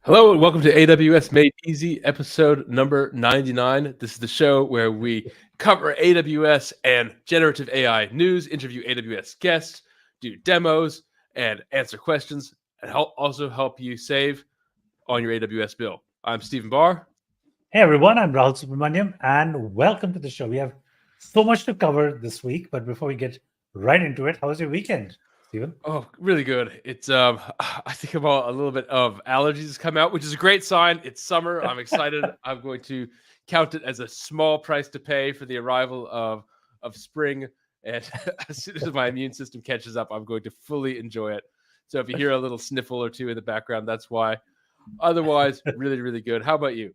Hello and welcome to AWS Made Easy, episode number 99. This is the show where we cover AWS and generative AI news, interview AWS guests, do demos, and answer questions, and also help you save on your AWS bill. I'm Stephen Barr. Hey everyone, I'm Rahul Subramaniam, and welcome to the show. We have so much to cover this week, but before we get right into it, how was your weekend, Stephen? Oh, really good. It's I think about a little bit of allergies come out, which is a great sign. It's summer. I'm excited. I'm going to count it as a small price to pay for the arrival of spring. And as soon as my immune system catches up, I'm going to fully enjoy it. So if you hear a little sniffle or two in the background, that's why. Otherwise, really, really good. How about you?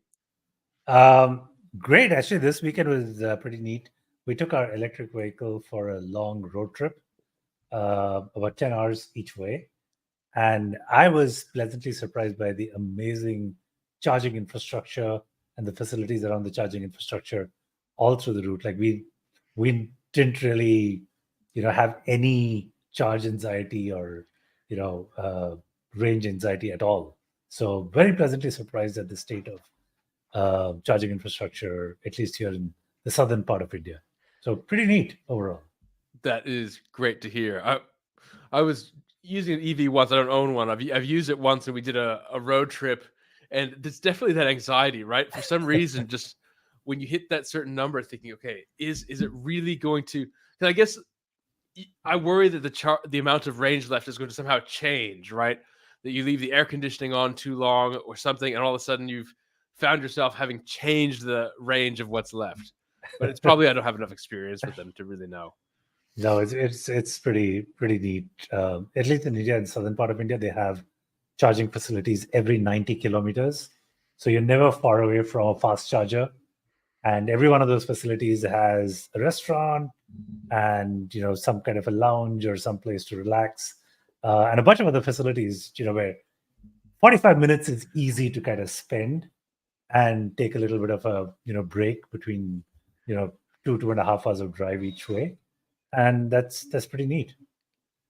Great. Actually, this weekend was pretty neat. We took our electric vehicle for a long road trip, about 10 hours each way. And I was pleasantly surprised by the amazing charging infrastructure and the facilities around the charging infrastructure all through the route. Like we didn't really, have any charge anxiety or, range anxiety at all. So very pleasantly surprised at the state of charging infrastructure, at least here in the southern part of India. So pretty neat overall. That is great to hear. I was using an EV once. I don't own one. I've used it once, and we did a road trip, and there's definitely that anxiety, right? For some reason, just when you hit that certain number, thinking, okay, is it really going to? Because I guess I worry that the amount of range left is going to somehow change, right? That you leave the air conditioning on too long or something, and all of a sudden you've found yourself having changed the range of what's left. But it's probably I don't have enough experience with them to really know. No, it's pretty neat. At least in India, in southern part of India, they have charging facilities every 90 kilometers. So you're never far away from a fast charger. And every one of those facilities has a restaurant and some kind of a lounge or some place to relax. And a bunch of other facilities, where 45 minutes is easy to kind of spend and take a little bit of a break between 2.5 hours of drive each way. And that's pretty neat.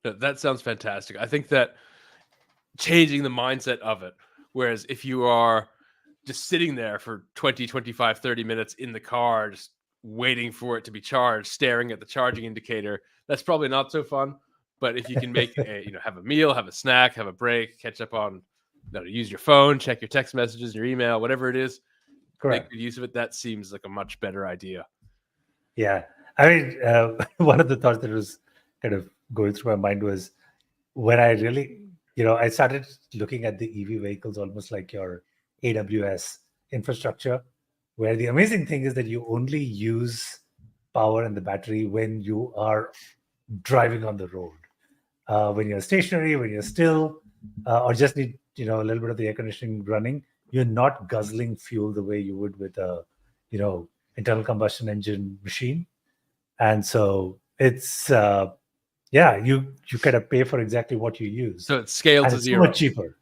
That sounds fantastic. I think that changing the mindset of it, whereas if you are just sitting there for 20, 25, 30 minutes in the car, just waiting for it to be charged, staring at the charging indicator, that's probably not so fun. But if you can make have a meal, have a snack, have a break, catch up on, use your phone, check your text messages, your email, whatever it is, Correct. Make good use of it. That seems like a much better idea. Yeah. I mean, one of the thoughts that was kind of going through my mind was when I really, I started looking at the EV vehicles almost like your AWS infrastructure, where the amazing thing is that you only use power and the battery when you are driving on the road. When you're stationary, when you're still, or just need, a little bit of the air conditioning running, you're not guzzling fuel the way you would with a, internal combustion engine machine. And so it's, you kind of pay for exactly what you use. So it scales to zero. So much cheaper.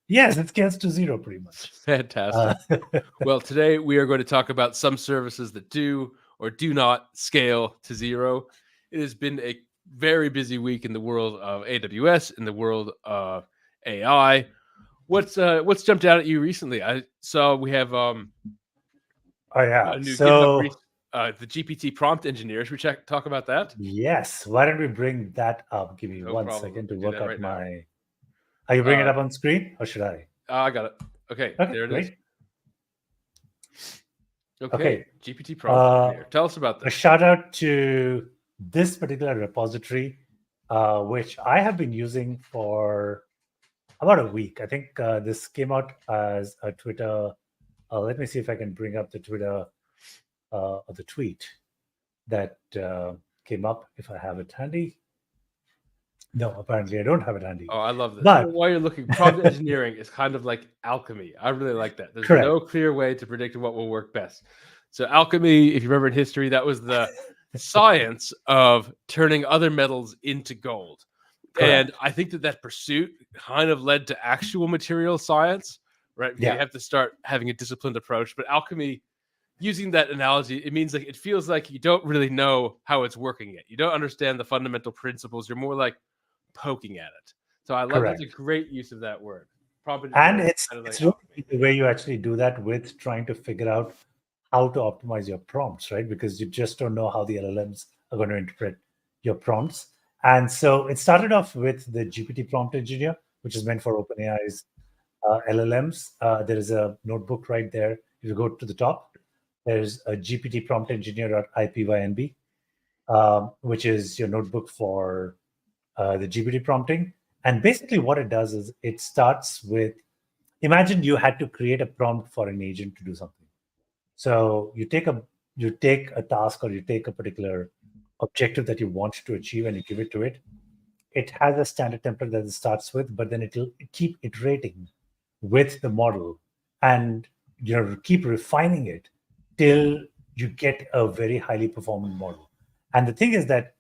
Yes, it scales to zero pretty much. Fantastic. Well, today we are going to talk about some services that do or do not scale to zero. It has been a very busy week in the world of AWS, in the world of AI. What's jumped out at you recently? I saw we have the GPT prompt engineers. We talk about that? Yes. Why don't we bring that up? Give me one second to work up my... Now. Are you bringing it up on screen or should I? I got it. Okay, there it great. is. Okay. GPT prompt engineer. Tell us about this. A shout out to this particular repository, which I have been using for about a week. I think this came out as a Twitter... let me see if I can bring up the Twitter... or the tweet that came up, if I have it handy. No, apparently I don't have it handy. Oh, I love this. But while you're looking, prompt engineering is kind of like alchemy. I really like that. There's no clear way to predict what will work best. So alchemy, if you remember in history, that was the science of turning other metals into gold. Correct. And I think that pursuit kind of led to actual material science, right? Yeah. You have to start having a disciplined approach. But alchemy, using that analogy, it means like it feels like you don't really know how it's working yet. You don't understand the fundamental principles. You're more like poking at it. So I love that's a great use of that word. prompt And engineering it's kind of like really alchemy. the way you actually do that with trying to figure out how to optimize your prompts, right? Because you just don't know how the LLMs are going to interpret your prompts. And so it started off with the GPT prompt engineer, which is meant for OpenAI's LLMs. There is a notebook right there. If you go to the top, there's a GPT prompt engineer.ipynb, which is your notebook for the GPT prompting. And basically, what it does is it starts with, imagine you had to create a prompt for an agent to do something. So you take a task, or you take a particular objective that you want to achieve, and you give it to it. It has a standard template that it starts with, but then it'll keep iterating with the model, and keep refining it till you get a very highly performant model. And the thing is that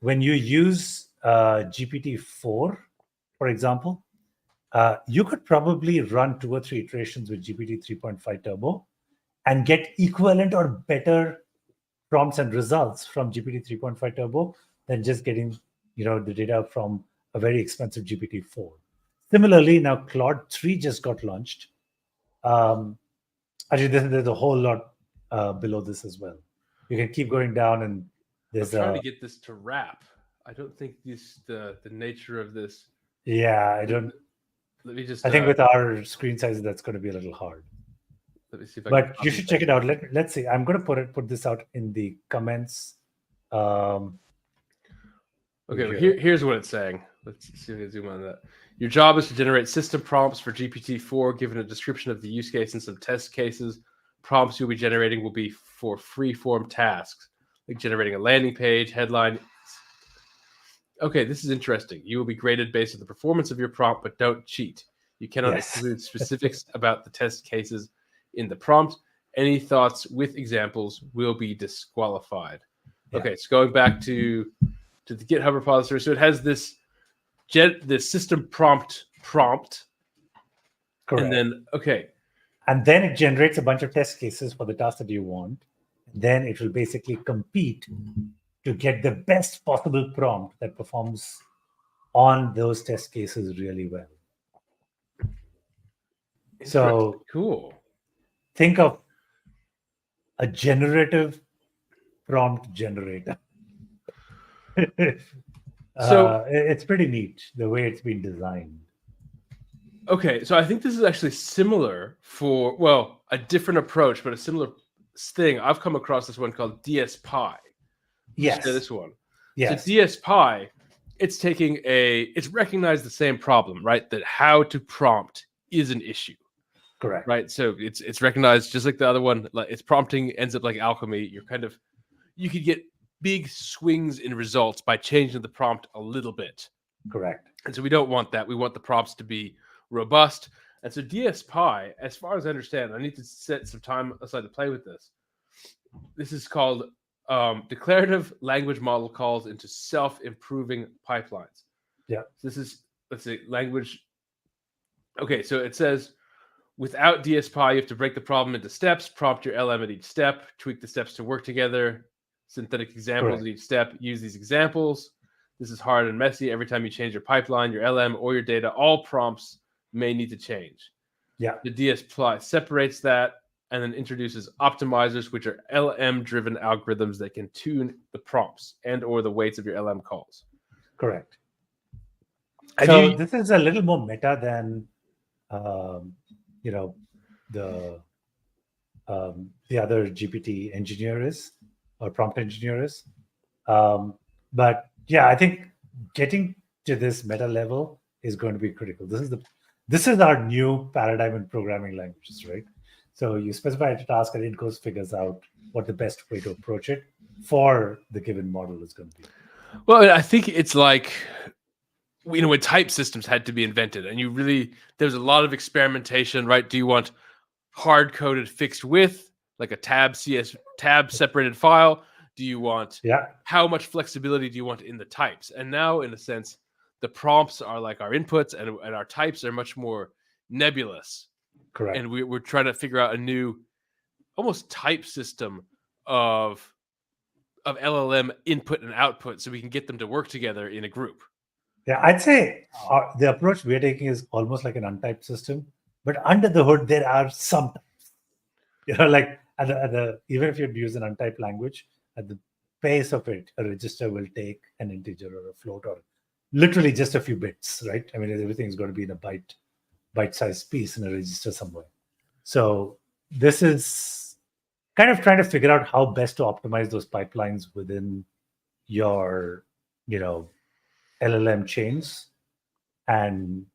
when you use GPT-4, for example, you could probably run 2 or 3 iterations with GPT 3.5 Turbo and get equivalent or better prompts and results from GPT 3.5 Turbo than just getting the data from a very expensive GPT-4. Similarly, now Claude 3 just got launched. Actually, there's a whole lot below this as well. You can keep going down, and I'm there's trying to get this to wrap. I don't think the nature of this. I don't. Let me just. I think with our screen size, that's going to be a little hard. Let me see if I can. But you should check it out. Let's see. I'm going to put this out in the comments. Okay, well, here's what it's saying. Let's see if we can zoom on that. Your job is to generate system prompts for GPT-4, given a description of the use case and some test cases. Prompts you'll be generating will be for free-form tasks, like generating a landing page, headline. Okay, this is interesting. You will be graded based on the performance of your prompt, but don't cheat. You cannot include specifics about the test cases in the prompt. Any thoughts with examples will be disqualified. Yeah. Okay, so going back to the GitHub repository, so it has this system prompt, correct, and then and then it generates a bunch of test cases for the task that you want. Then it will basically compete to get the best possible prompt that performs on those test cases really well. So cool. Think of a generative prompt generator. So it's pretty neat the way it's been designed. Okay, so I think this is actually similar for, well, a different approach, but a similar thing. I've come across this one called DSPy. Yes. This one. Yes. So DSPy, it's recognized the same problem, right? That how to prompt is an issue. Correct. Right. So it's recognized just like the other one. Like its prompting ends up like alchemy. You could get big swings in results by changing the prompt a little bit. Correct. And so we don't want that. We want the prompts to be robust. And so DSPy, as far as I understand, I need to set some time aside to play with this. This is called declarative language model calls into self-improving pipelines. Yeah. So this is, let's say, language. Okay, so it says, without DSPy, you have to break the problem into steps, prompt your LM at each step, tweak the steps to work together, synthetic examples at each step, use these examples. This is hard and messy. Every time you change your pipeline, your LM, or your data, all prompts may need to change. Yeah. The DSPy separates that and then introduces optimizers, which are LM-driven algorithms that can tune the prompts and or the weights of your LM calls. Correct. So this is a little more meta than the other GPT engineer is, or prompt engineer is. But yeah, I think getting to this meta level is going to be critical. This is our new paradigm in programming languages, right? So you specify a task and it figures out what the best way to approach it for the given model is going to be. Well, I think it's like, when type systems had to be invented, and there's a lot of experimentation, right? Do you want hard-coded fixed width, like a tab separated file? Do you want, how much flexibility do you want in the types? And now, in a sense, the prompts are like our inputs, and our types are much more nebulous. Correct. And we're trying to figure out a new, almost type system of LLM input and output, so we can get them to work together in a group. Yeah, I'd say the approach we're taking is almost like an untyped system, but under the hood there are some, like even if you use an untyped language, at the pace of it, a register will take an integer or a float or literally just a few bits, right? I mean, everything's going to be in a bite-sized piece in a register somewhere. So this is kind of trying to figure out how best to optimize those pipelines within your, LLM chains. And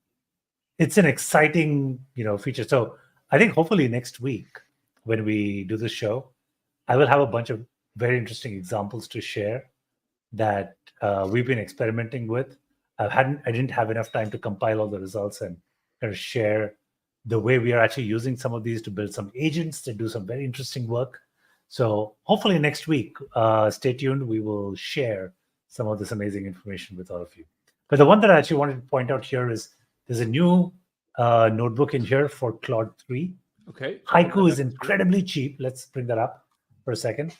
it's an exciting, feature. So I think hopefully next week when we do the show, I will have a bunch of very interesting examples to share that we've been experimenting with. I didn't have enough time to compile all the results and kind of share the way we are actually using some of these to build some agents that do some very interesting work. So hopefully next week, stay tuned. We will share some of this amazing information with all of you. But the one that I actually wanted to point out here is there's a new notebook in here for Claude 3. Okay. Haiku is incredibly cheap. Let's bring that up for a second.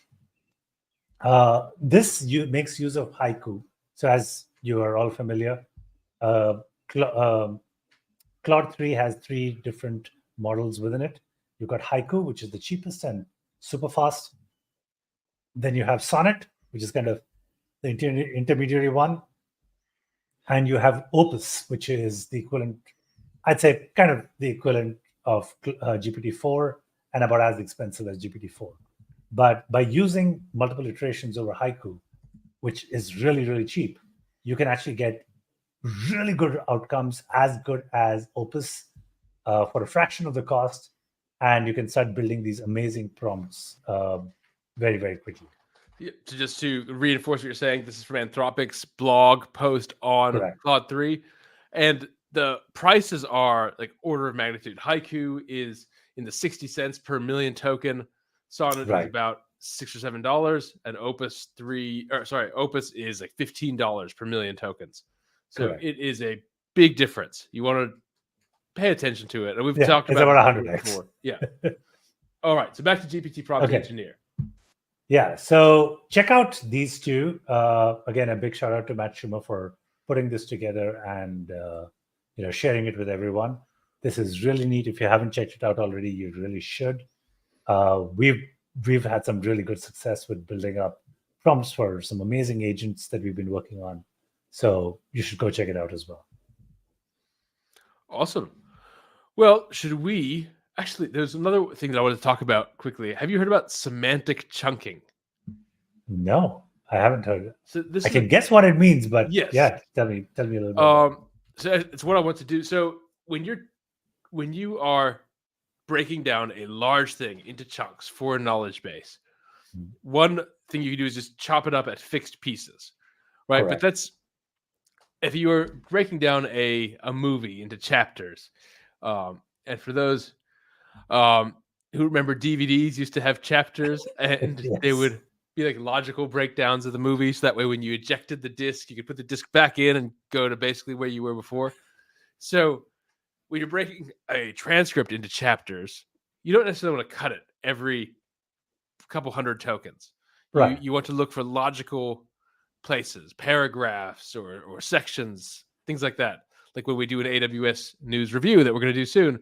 This makes use of Haiku. So as you are all familiar, Claude 3 has 3 different models within it. You've got Haiku, which is the cheapest and super fast. Then you have Sonnet, which is kind of the intermediary one. And you have Opus, which is the equivalent, I'd say kind of the equivalent of GPT-4 and about as expensive as GPT-4. But by using multiple iterations over Haiku, which is really, really cheap, you can actually get really good outcomes, as good as Opus for a fraction of the cost. And you can start building these amazing prompts very, very quickly. Yeah, to reinforce what you're saying, this is from Anthropic's blog post on Correct. Claude 3. And the prices are like order of magnitude. Haiku is in the 60 cents per million token. Sonnet is about $6 or $7, and Opus is like $15 per million tokens. So Correct. it is a big difference. You want to pay attention to it. And we've talked it's about 100x before. Yeah. All right. So back to GPT Prompt Engineer. Yeah. So check out these two. Again, a big shout out to Matt Schumer for putting this together and sharing it with everyone. This is really neat. If you haven't checked it out already, you really should. We've had some really good success with building up prompts for some amazing agents that we've been working on. So you should go check it out as well. Awesome. Well, there's another thing that I wanted to talk about quickly. Have you heard about semantic chunking? No, I haven't heard it. So I can guess what it means, but yes. Yeah, tell me a little bit. So it's what I want to do. So when you are breaking down a large thing into chunks for a knowledge base, one thing you can do is just chop it up at fixed pieces, right? Correct. But that's if you are breaking down a movie into chapters, and for those who remember, DVDs used to have chapters, and Yes. They would be like logical breakdowns of the movie. So that way, when you ejected the disc, you could put the disc back in and go to basically where you were before. So when you're breaking a transcript into chapters, you don't necessarily want to cut it every couple hundred tokens. Right. You want to look for logical places, paragraphs or sections, things like that. Like when we do an AWS news review that we're going to do soon,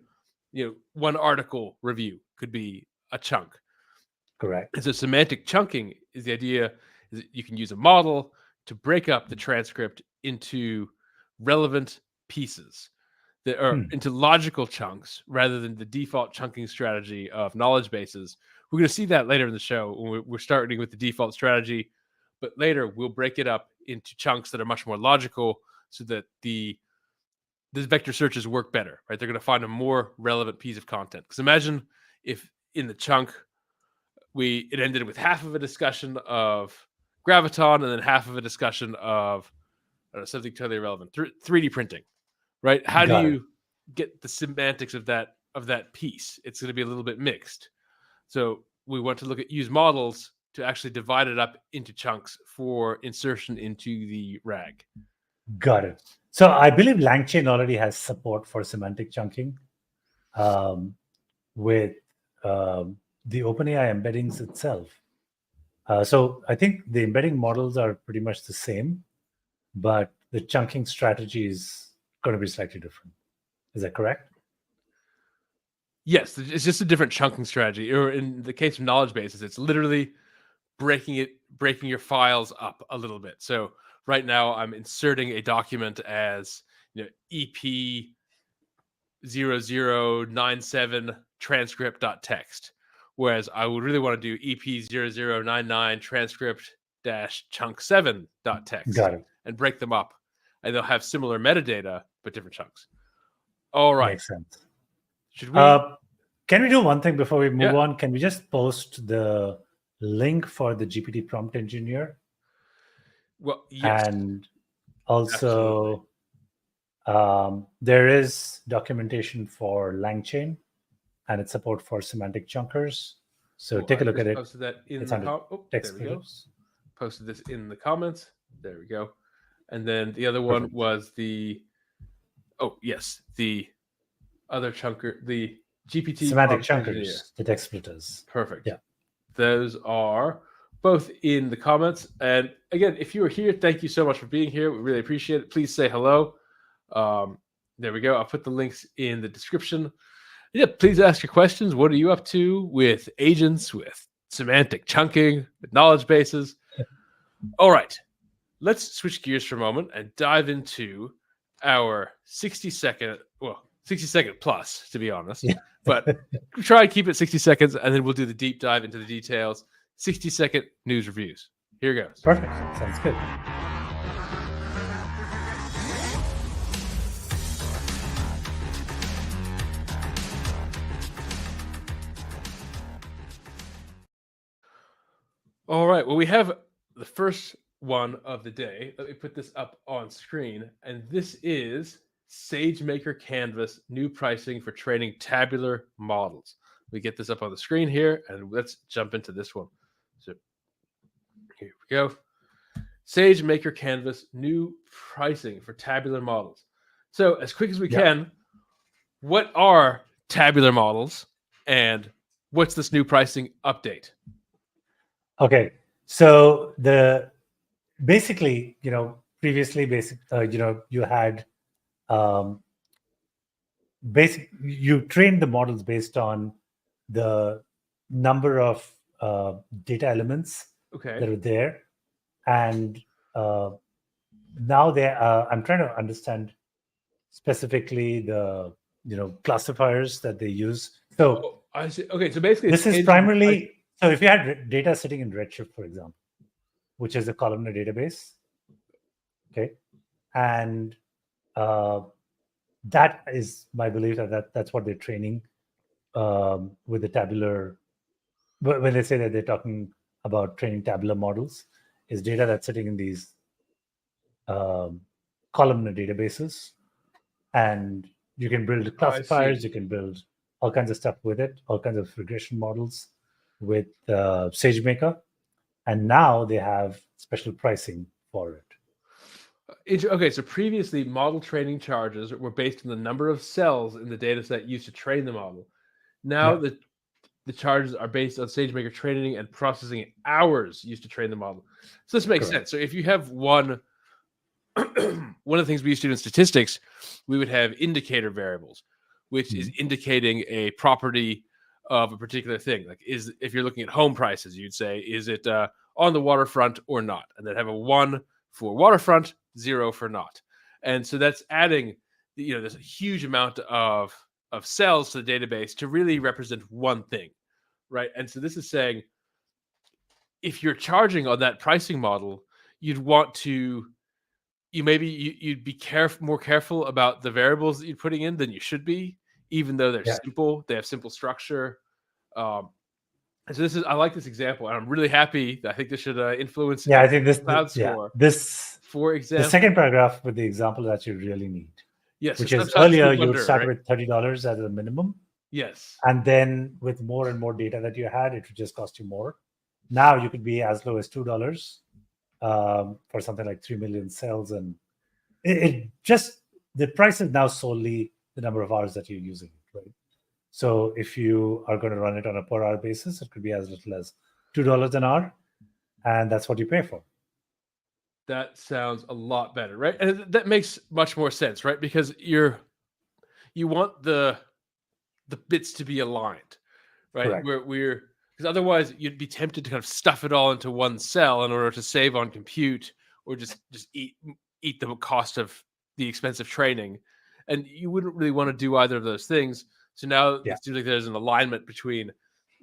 one article review could be a chunk. Correct. And so semantic chunking is the idea is that you can use a model to break up the transcript into relevant pieces that are into logical chunks rather than the default chunking strategy of knowledge bases. We're going to see that later in the show when we're starting with the default strategy, but later we'll break it up into chunks that are much more logical so that the vector searches work better, right? They're going to find a more relevant piece of content. Because imagine if in the chunk, it ended with half of a discussion of Graviton and then half of a discussion of something totally irrelevant, 3D printing, right? How do you get the semantics of that piece? It's going to be a little bit mixed. So we want to use models to actually divide it up into chunks for insertion into the RAG. Got it. So I believe LangChain already has support for semantic chunking with the OpenAI embeddings itself. So I think the embedding models are pretty much the same, but the chunking strategy is going to be slightly different. Is that correct? Yes, it's just a different chunking strategy. Or in the case of knowledge bases, it's literally breaking your files up a little bit. So right now I'm inserting a document as EP 0097 transcript.txt, whereas I would really want to do EP 0099 transcript chunk7.txt. Got it. And break them up, and they'll have similar metadata but different chunks. All right. Makes sense. Should we? Can we do one thing before we move on? Can we just post the link for the GPT prompt engineer? Well, yes. And also, there is documentation for LangChain and its support for semantic chunkers. So take a look at it. Posted that in text there we go. Posted this in the comments. There we go. And then the other one was the other chunker, the GPT semantic chunkers, the text splitters. Perfect. Yeah. Those are both in the comments. And again, if you are here, thank you so much for being here. We really appreciate it. Please say hello. There we go. I'll put the links in the description. Yeah, please ask your questions. What are you up to with agents, with semantic chunking, with knowledge bases? All right. Let's switch gears for a moment and dive into our 60-second plus, to be honest. Yeah. But try and keep it 60 seconds, and then we'll do the deep dive into the details. 60-second news reviews. Here goes. Perfect. Sounds good. All right. Well, we have the first one of the day. Let me put this up on screen. And this is SageMaker Canvas new pricing for training tabular models. We get this up on the screen here, and let's jump into this one. So here we go. SageMaker Canvas new pricing for tabular models. So as quick as we can, what are tabular models, and what's this new pricing update? Okay, so previously, you had you trained the models based on the number of data elements that are there, and now I'm trying to understand specifically the classifiers that they use. So I see. Okay, so basically this is primarily so if you had data sitting in Redshift, for example, which is a columnar database, okay, and that is my belief that's what they're training with the tabular. When they say that they're talking about training tabular models, is data that's sitting in these columnar databases, and you can build classifiers, you can build all kinds of stuff with it, all kinds of regression models with SageMaker, and now they have special pricing for it. Okay, so previously model training charges were based on the number of cells in the data set used to train the model. Now the charges are based on SageMaker training and processing hours used to train the model. So this makes sense. So if you have one of the things we used to do in statistics, we would have indicator variables, which is indicating a property of a particular thing. Like if you're looking at home prices, you'd say, is it on the waterfront or not? And then have a 1 for waterfront, 0 for not. And so that's adding, there's a huge amount of cells to the database to really represent one thing, right? And so this is saying, if you're charging on that pricing model, you'd be more careful about the variables that you're putting in than you should be, even though they're simple. They have simple structure. And so I like this example, and I'm really happy. I think this should influence. Yeah, I think this cloud score. For example, the second paragraph with the example that you really need. Yes, which is earlier you would start with $30 as a minimum. Yes, and then with more and more data that you had, it would just cost you more. Now you could be as low as $2 for something like 3 million cells, and it just the price is now solely the number of hours that you're using it, right? So if you are going to run it on a per hour basis, it could be as little as $2 an hour, and that's what you pay for. That sounds a lot better, right? And that makes much more sense, right? Because you want the bits to be aligned, right? Correct. We're because otherwise you'd be tempted to kind of stuff it all into one cell in order to save on compute, or just eat the cost of the expensive training, and you wouldn't really want to do either of those things. So now Yeah. it seems like there's an alignment between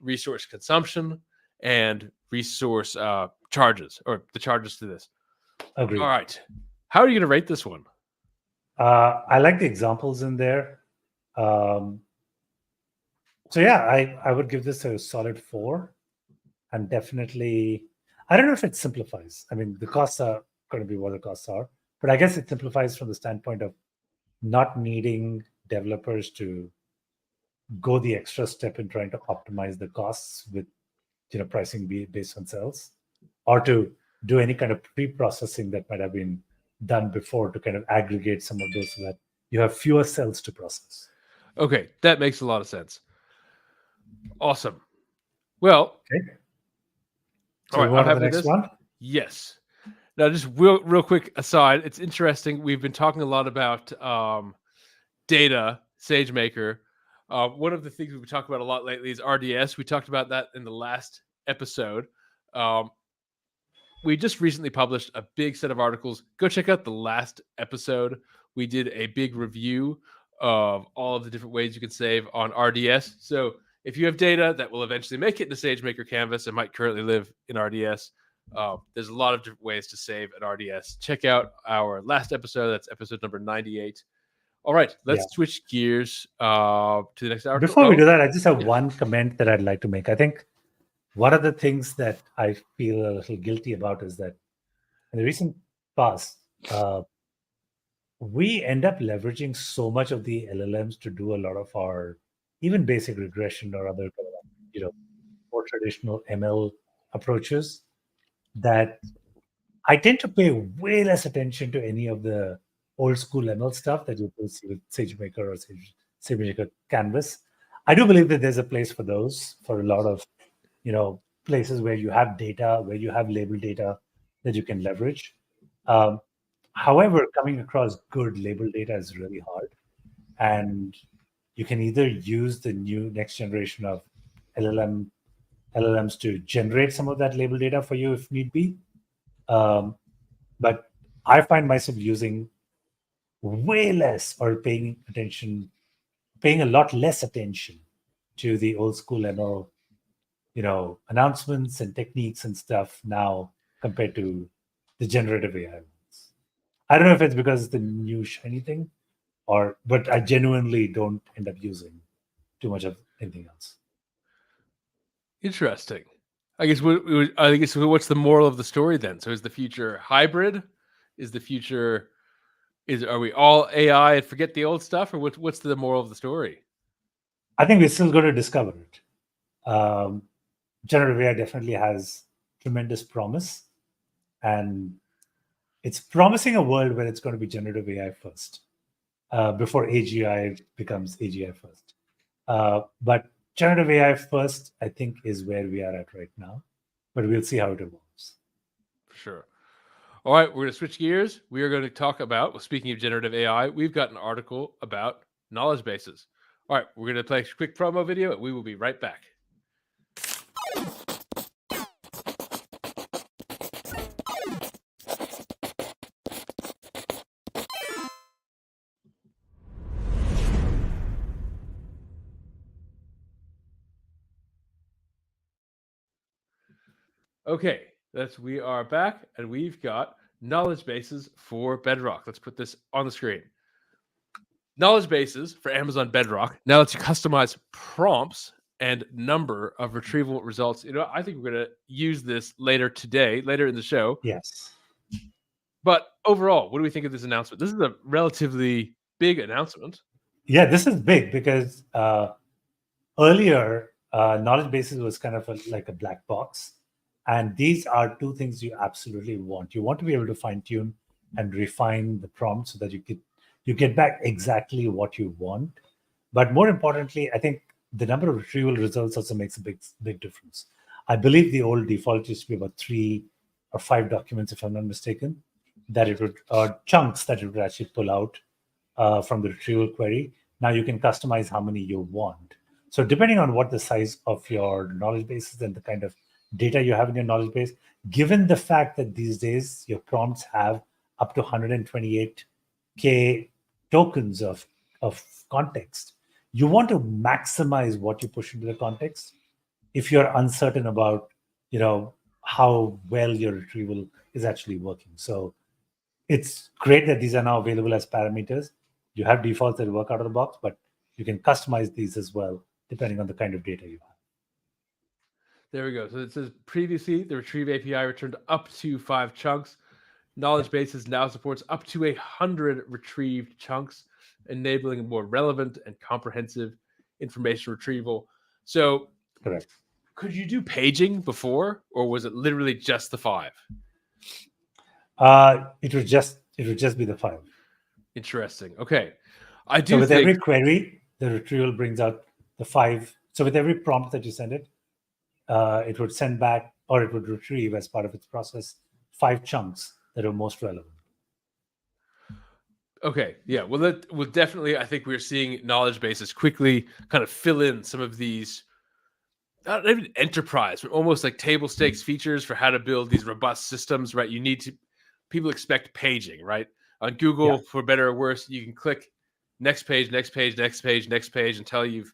resource consumption and resource charges, or the charges to this. Agreed. All right, how are you going to rate this one? I like the examples in there. So yeah, I would give this a solid 4, and definitely, I don't know if it simplifies. I mean, the costs are going to be what the costs are, but I guess it simplifies from the standpoint of not needing developers to go the extra step in trying to optimize the costs with pricing based on sales, or to do any kind of pre-processing that might have been done before to kind of aggregate some of those so that you have fewer cells to process. Okay, that makes a lot of sense. Awesome. Well, Okay. So all we right, want I'm to the happy with next this. one. Yes. Now, just real quick aside, it's interesting. We've been talking a lot about data, SageMaker. One of the things we've been talking about a lot lately is RDS. We talked about that in the last episode. We just recently published a big set of articles. Go check out the last episode. We did a big review of all of the different ways you can save on RDS. So if you have data that will eventually make it into SageMaker Canvas and might currently live in RDS, there's a lot of different ways to save at RDS. Check out our last episode. That's episode number 98. All right, let's switch gears to the next article. Before we do that, I just have one comment that I'd like to make. I think one of the things that I feel a little guilty about is that in the recent past, we end up leveraging so much of the LLMs to do a lot of our even basic regression or other, more traditional ML approaches, that I tend to pay way less attention to any of the old school ML stuff that you will see with SageMaker or SageMaker Canvas. I do believe that there's a place for those, for a lot of, places where you have data, where you have labeled data that you can leverage. However, coming across good labeled data is really hard. And you can either use the new next generation of LLMs to generate some of that labeled data for you if need be. But I find myself using way less, or paying a lot less attention to the old school ML, announcements and techniques and stuff now compared to the generative AI ones. I don't know if it's because it's the new shiny thing, but I genuinely don't end up using too much of anything else. Interesting. I guess what's the moral of the story then? So is the future hybrid? Is the future are we all AI and forget the old stuff, or what's the moral of the story? I think we're still going to discover it. Generative AI definitely has tremendous promise, and it's promising a world where it's going to be generative AI first, before AGI becomes AGI first. But generative AI first, I think, is where we are at right now, but we'll see how it evolves. For sure. All right, we're going to switch gears. We are going to talk about, speaking of generative AI, we've got an article about knowledge bases. All right, we're going to play a quick promo video, and we will be right back. Okay, we are back, and we've got knowledge bases for Bedrock. Let's put this on the screen. Knowledge bases for Amazon Bedrock now lets you customize prompts and number of retrieval results. I think we're going to use this later in the show. Yes. But overall, what do we think of this announcement? This is a relatively big announcement. Yeah, this is big because earlier, knowledge bases was kind of like a black box. And these are two things you absolutely want. You want to be able to fine tune and refine the prompt so that you get back exactly what you want. But more importantly, I think the number of retrieval results also makes a big difference. I believe the old default used to be about 3 or 5 documents, if I'm not mistaken. that it would, or chunks that it would actually pull out from the retrieval query. Now you can customize how many you want. So depending on what the size of your knowledge base is and the kind of data you have in your knowledge base, given the fact that these days your prompts have up to 128K tokens of context, you want to maximize what you push into the context if you're uncertain about, how well your retrieval is actually working. So it's great that these are now available as parameters. You have defaults that work out of the box, but you can customize these as well, depending on the kind of data you have. There we go. So it says previously the retrieve API returned up to 5 chunks. Knowledge bases now supports up to 100 retrieved chunks, enabling more relevant and comprehensive information retrieval. So correct. Could you do paging before, or was it literally just the 5? It would just be the 5. Interesting. Okay. I do so with think every query, the retrieval brings out the 5. So with every prompt that you send it, it would send back, or it would retrieve as part of its process 5 chunks that are most relevant. Okay. Yeah. Well, definitely, I think we're seeing knowledge bases quickly kind of fill in some of these, not even enterprise, but almost like table stakes features for how to build these robust systems, right? People expect paging, right? On Google, for better or worse, you can click next page, next page, next page, next page until you've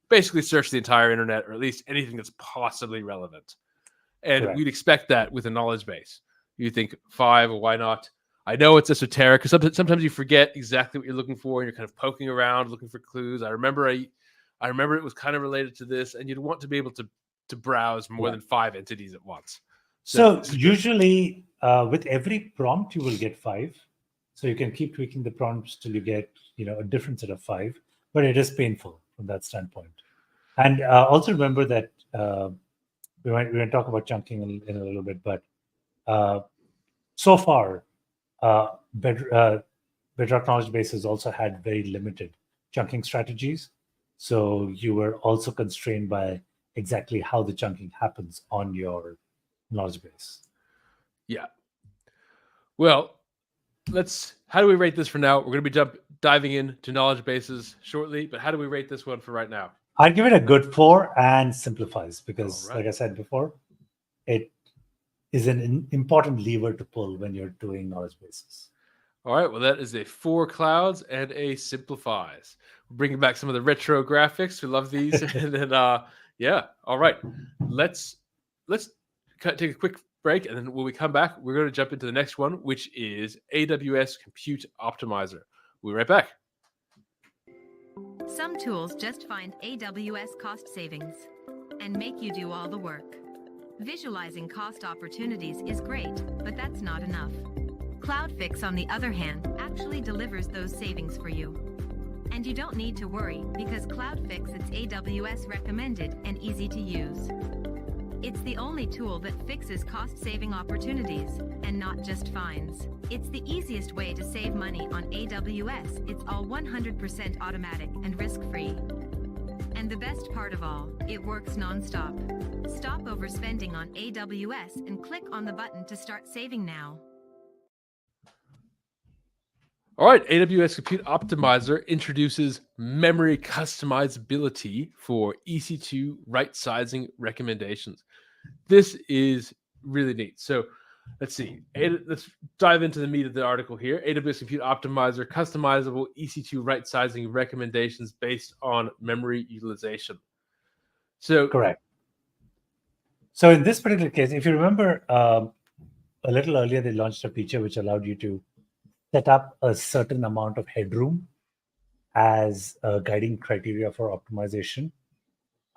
basically searched the entire internet, or at least anything that's possibly relevant. And Correct. We'd expect that with a knowledge base. You think 5, or why not? I know it's esoteric because sometimes you forget exactly what you're looking for, and you're kind of poking around looking for clues. I remember it was kind of related to this, and you'd want to be able to browse more than 5 entities at once. So usually with every prompt, you will get 5. So you can keep tweaking the prompts till you get, a different set of 5, but it is painful from that standpoint. And also remember that we're going to talk about chunking in a little bit, but so far, Bedrock knowledge bases also had very limited chunking strategies. So you were also constrained by exactly how the chunking happens on your knowledge base. Yeah. Well, how do we rate this for now? We're going to be diving into knowledge bases shortly, but how do we rate this one for right now? I'd give it a good 4 and simplifies because, like I said before, it is an important lever to pull when you're doing knowledge bases. All right. Well, that is a 4 clouds and a simplifies. We're bringing back some of the retro graphics. We love these. And then, yeah. All right. Let's take a quick break, and then when we come back, we're going to jump into the next one, which is AWS Compute Optimizer. We'll be right back. Some tools just find AWS cost savings and make you do all the work. Visualizing cost opportunities is great, but that's not enough. CloudFix, on the other hand, actually delivers those savings for you. And you don't need to worry because CloudFix is AWS recommended and easy to use. It's the only tool that fixes cost-saving opportunities and not just finds. It's the easiest way to save money on AWS. It's all 100% automatic and risk-free. And the best part of all, it works non-stop. Stop overspending on AWS and click on the button to start saving now. All right, AWS Compute Optimizer introduces memory customizability for EC2 right-sizing recommendations. This is really neat. So let's see. Let's dive into the meat of the article here. AWS Compute Optimizer, customizable EC2 right-sizing recommendations based on memory utilization. So correct. So in this particular case, if you remember a little earlier, they launched a feature which allowed you to set up a certain amount of headroom as a guiding criteria for optimization.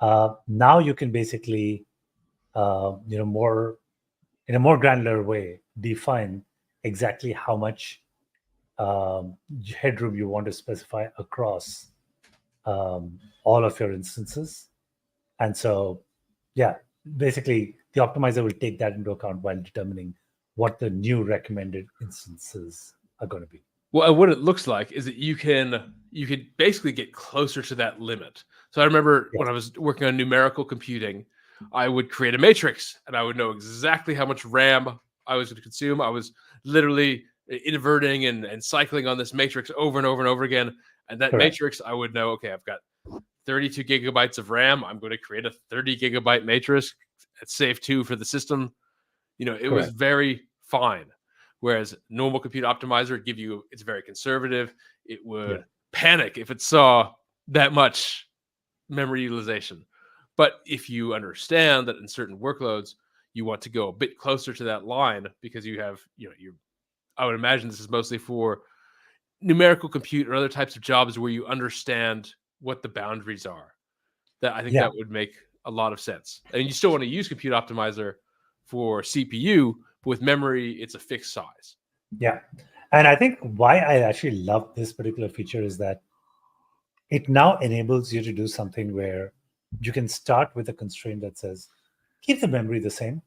Now you can basically, in a more granular way, define exactly how much headroom you want to specify across all of your instances. And so, yeah, basically the optimizer will take that into account while determining what the new recommended instances are going to be. Well, what it looks like is that you can basically get closer to that limit. So I remember when I was working on numerical computing, I would create a matrix and I would know exactly how much RAM I was going to consume. I was literally inverting and cycling on this matrix over and over and over again. And that Correct. matrix, I would know, okay, I've got 32 gigabytes of RAM. I'm going to create a 30 gigabyte matrix. It's save 2 for the system. It was Correct. very fine. Whereas normal compute optimizer would give you, it's very conservative. It would panic if it saw that much memory utilization. But if you understand that in certain workloads, you want to go a bit closer to that line because you have, I would imagine this is mostly for numerical compute or other types of jobs where you understand what the boundaries are. That I think that would make a lot of sense. And you still want to use compute optimizer for CPU, but with memory, it's a fixed size. Yeah. And I think why I actually love this particular feature is that it now enables you to do something where you can start with a constraint that says, keep the memory the same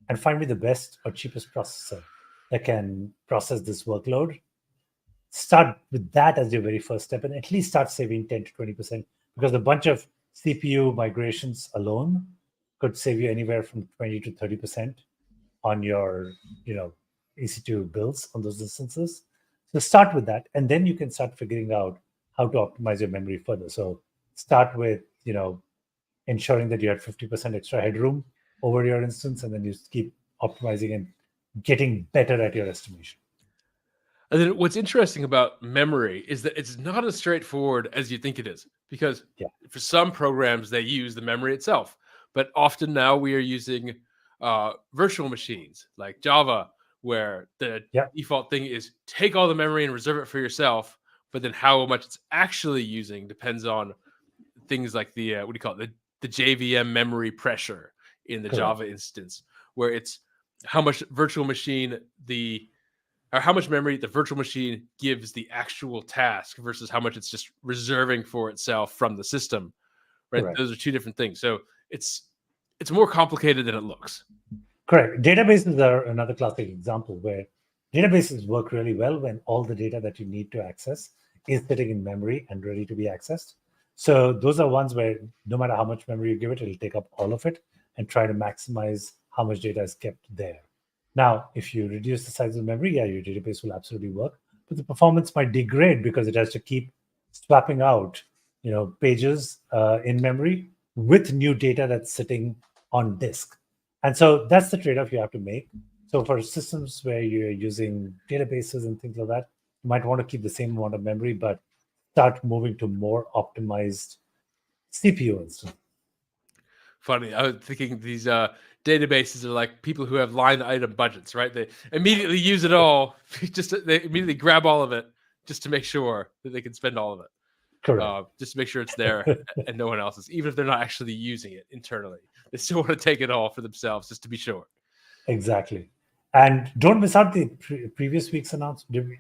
and find me the best or cheapest processor that can process this workload. Start with that as your very first step and at least start saving 10 to 20%, because a bunch of CPU migrations alone could save you anywhere from 20 to 30% on your, EC2 builds on those instances. So start with that, and then you can start figuring out how to optimize your memory further. So start with, ensuring that you have 50% extra headroom over your instance, and then you keep optimizing and getting better at your estimation. And then what's interesting about memory is that it's not as straightforward as you think it is, because for some programs, they use the memory itself. But often now we are using virtual machines like Java, where the default thing is take all the memory and reserve it for yourself. But then how much it's actually using depends on things like the, the JVM memory pressure in the Java instance, where it's how much virtual machine or how much memory the virtual machine gives the actual task versus how much it's just reserving for itself from the system, right? Correct. Those are two different things. So it's more complicated than it looks. Correct. Databases are another classic example where databases work really well when all the data that you need to access is sitting in memory and ready to be accessed. So those are ones where no matter how much memory you give it, it'll take up all of it and try to maximize how much data is kept there. Now, if you reduce the size of memory, your database will absolutely work, but the performance might degrade because it has to keep swapping out, pages in memory with new data that's sitting on disk. And so that's the trade-off you have to make. So for systems where you're using databases and things like that, you might want to keep the same amount of memory, but start moving to more optimized CPU instead. Funny, I was thinking these databases are like people who have line item budgets, right? They immediately use it all, they immediately grab all of it just to make sure that they can spend all of it. Correct. Just to make sure it's there and no one else's, even if they're not actually using it internally. They still want to take it all for themselves just to be sure. Exactly. And don't miss out the previous week's announcement.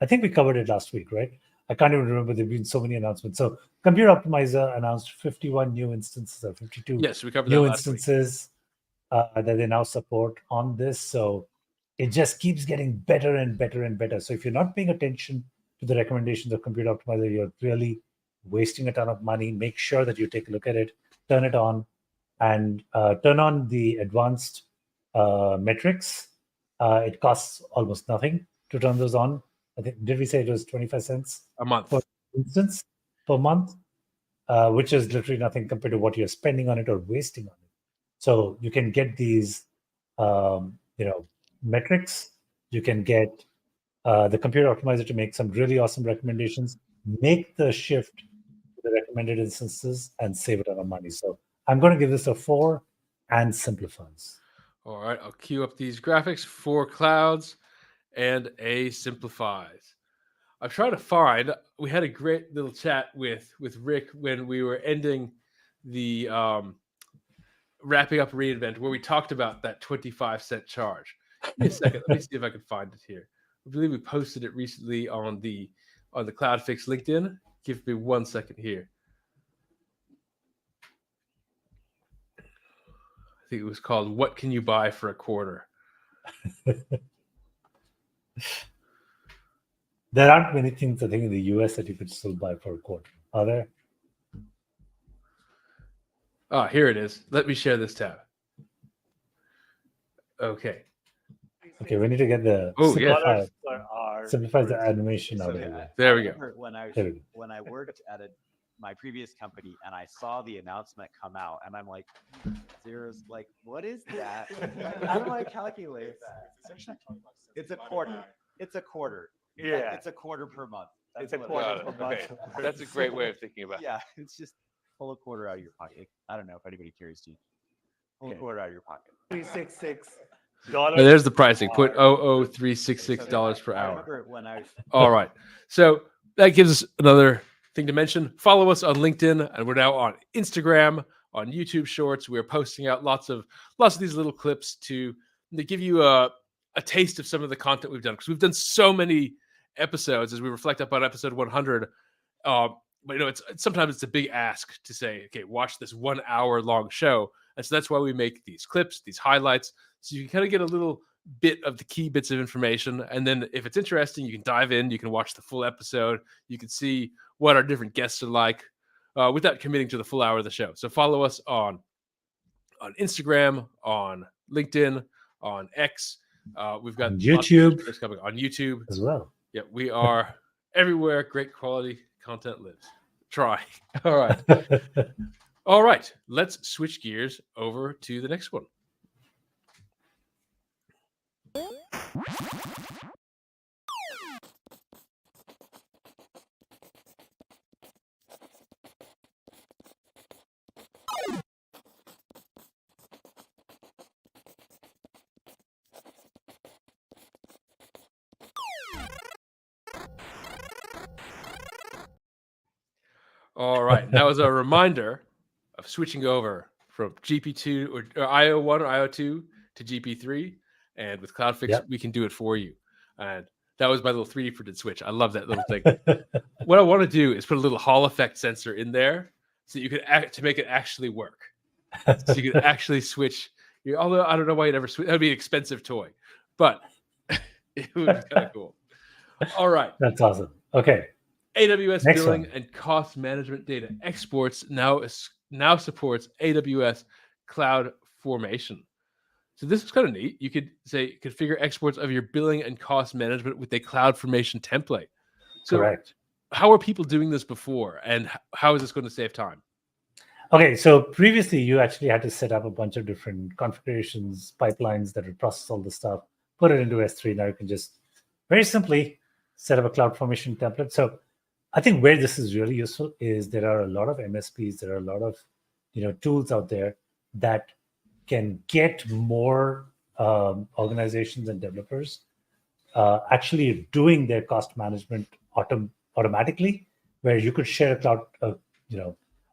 I think we covered it last week, right? I can't even remember. There have been so many announcements. So Compute Optimizer announced 51 new instances or 52 we covered new that last instances that they now support on this. So it just keeps getting better and better and better. So if you're not paying attention to the recommendations of Compute Optimizer, you're really wasting a ton of money. Make sure that you take a look at it, turn it on, and turn on the advanced metrics. It costs almost nothing to turn those on. I think, did we say it was 25 cents a month per instance per month, which is literally nothing compared to what you're spending on it or wasting on it. So you can get these, metrics. You can get the Compute Optimizer to make some really awesome recommendations, make the shift to the recommended instances, and save a ton of money. So I'm going to give this a 4 and simplifies. All right, I'll queue up these graphics: 4 clouds and A simplifies. I'm trying to find. We had a great little chat with Rick when we were ending the wrapping up reInvent, where we talked about that 25-cent charge. Give me a second. Let me see if I can find it here. I believe we posted it recently on the CloudFix LinkedIn. Give me 1 second here. I think it was called "What Can You Buy for a Quarter?" There aren't many things, I think, in the US that you could still buy for a quarter. Are there? Here it is. Let me share this tab. Okay. Okay, we need to get the Oh, yeah. Dollars per hour. simplifies the per animation out of student. it. There we go. remember when I There we go. when I worked at my previous company and I saw the announcement come out and I'm like, zeros, like, what is that? How do I calculate that? It's a quarter. It's a quarter. Yeah. It's a quarter per month. That's It's a what it quarter is. per month. Okay. That's a great way of thinking about it. Yeah, it's just pull a quarter out of your pocket. I don't know if anybody cares to pull a Okay. quarter out of your pocket. $366. Oh, there's the pricing. Put $0.00366 per I hour. remember when I All right. So that gives us another thing to mention. Follow us on LinkedIn, and we're now on Instagram, on YouTube Shorts. We're posting out lots of these little clips to give you a taste of some of the content we've done, because we've done so many episodes as we reflect upon episode 100. But it's sometimes it's a big ask to say, okay, watch this 1 hour long show, and so that's why we make these clips, these highlights, so you can kind of get a little bit of the key bits of information. And then if it's interesting, you can dive in, you can watch the full episode, you can see what our different guests are like without committing to the full hour of the show. So follow us on Instagram, on LinkedIn, on X. We've got On lots of YouTube. videos coming on YouTube as well. Yeah, we are everywhere. Great quality content lives. Try. All right. All right. Let's switch gears over to the next one. All right. Now, as a reminder of switching over from GP2 or IO1 or IO2 to GP3, and with CloudFix, we can do it for you. And that was my little 3D printed switch. I love that little thing. What I want to do is put a little Hall effect sensor in there so you could to make it actually work. So you could actually switch. Although I don't know why you'd ever switch. That would be an expensive toy, but it would be kind of cool. All right. That's awesome. Okay. AWS Next billing one. and cost management data exports now supports AWS Cloud Formation. So this is kind of neat. You could say configure exports of your billing and cost management with a Cloud Formation template. So Correct. how are people doing this before, and how is this going to save time? Okay, so previously you actually had to set up a bunch of different configurations, pipelines that would process all the stuff, put it into S3. Now you can just very simply set up a Cloud Formation template. So I think where this is really useful is there are a lot of MSPs, there are a lot of tools out there that can get more organizations and developers actually doing their cost management automatically, where you could share a cloud,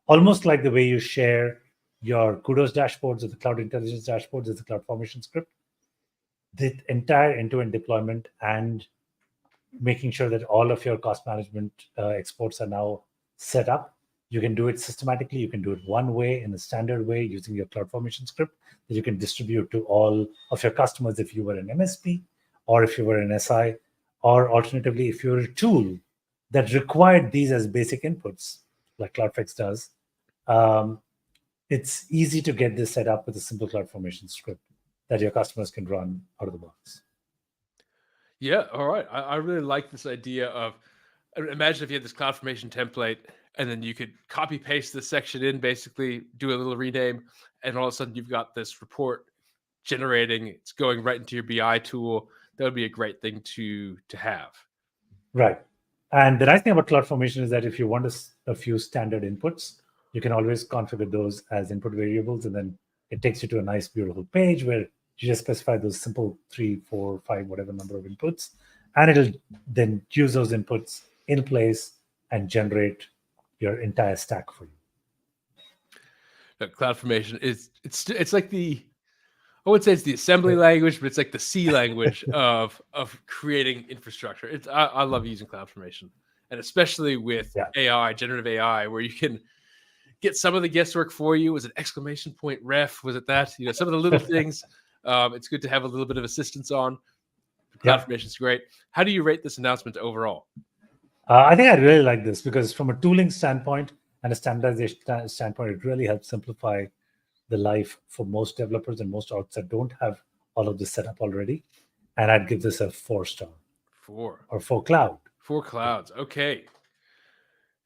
almost like the way you share your Kudos dashboards or the Cloud Intelligence dashboards as the Cloud Formation script. The entire end-to-end deployment and making sure that all of your cost management exports are now set up. You can do it systematically. You can do it one way in a standard way using your Cloud Formation script that you can distribute to all of your customers if you were an MSP or if you were an SI, or alternatively, if you're a tool that required these as basic inputs, like CloudFix does. It's easy to get this set up with a simple Cloud Formation script that your customers can run out of the box. Yeah, all right. I really like this idea of, imagine if you had this Cloud Formation template, and then you could copy paste this section in, basically do a little rename, and all of a sudden you've got this report generating. It's going right into your BI tool. That would be a great thing to have. Right. And the nice thing about Cloud Formation is that if you want a few standard inputs, you can always configure those as input variables, and then it takes you to a nice, beautiful page where you just specify those simple 3, 4, 5, whatever number of inputs, and it'll then use those inputs in place and generate your entire stack for you. Look, Cloud Formation it's like I would say it's the assembly language, but it's like the C language of creating infrastructure. I love using Cloud Formation, and especially with AI, generative AI, where you can get some of the guesswork for you. Was it exclamation point ref? Was it that? Some of the little things. It's good to have a little bit of assistance on. Cloud Formation is great. How do you rate this announcement overall? I think I really like this because from a tooling standpoint and a standardization standpoint, it really helps simplify the life for most developers and most orgs that don't have all of this set up already. and I'd give this a 4-star 4. or 4 cloud. 4 clouds. Okay.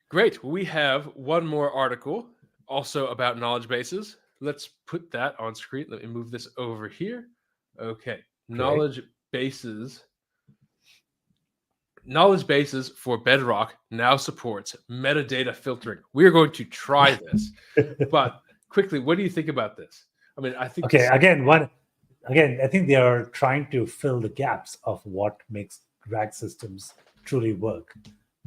Great. Well, we have one more article also about knowledge bases. Let's put that on screen. Let me move this over here. Okay. Knowledge bases. Knowledge bases for Bedrock now supports metadata filtering. We are going to try this, but quickly, what do you think about this? I mean, I think Okay, again, I think they are trying to fill the gaps of what makes RAG systems truly work.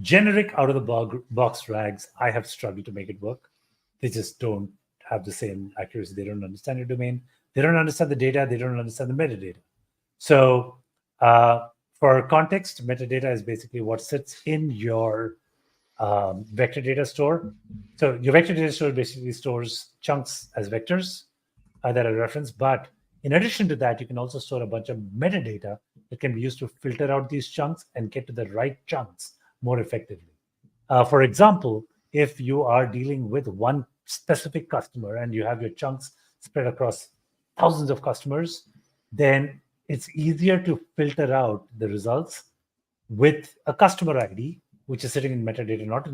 Generic out of the box RAGs, I have struggled to make it work. They just don't have the same accuracy. They don't understand your domain. They don't understand the data. They don't understand the metadata. So for context, metadata is basically what sits in your vector data store. So your vector data store basically stores chunks as vectors that are referenced. But in addition to that, you can also store a bunch of metadata that can be used to filter out these chunks and get to the right chunks more effectively. For example, if you are dealing with one specific customer and you have your chunks spread across thousands of customers, then it's easier to filter out the results with a customer ID, which is sitting in metadata, not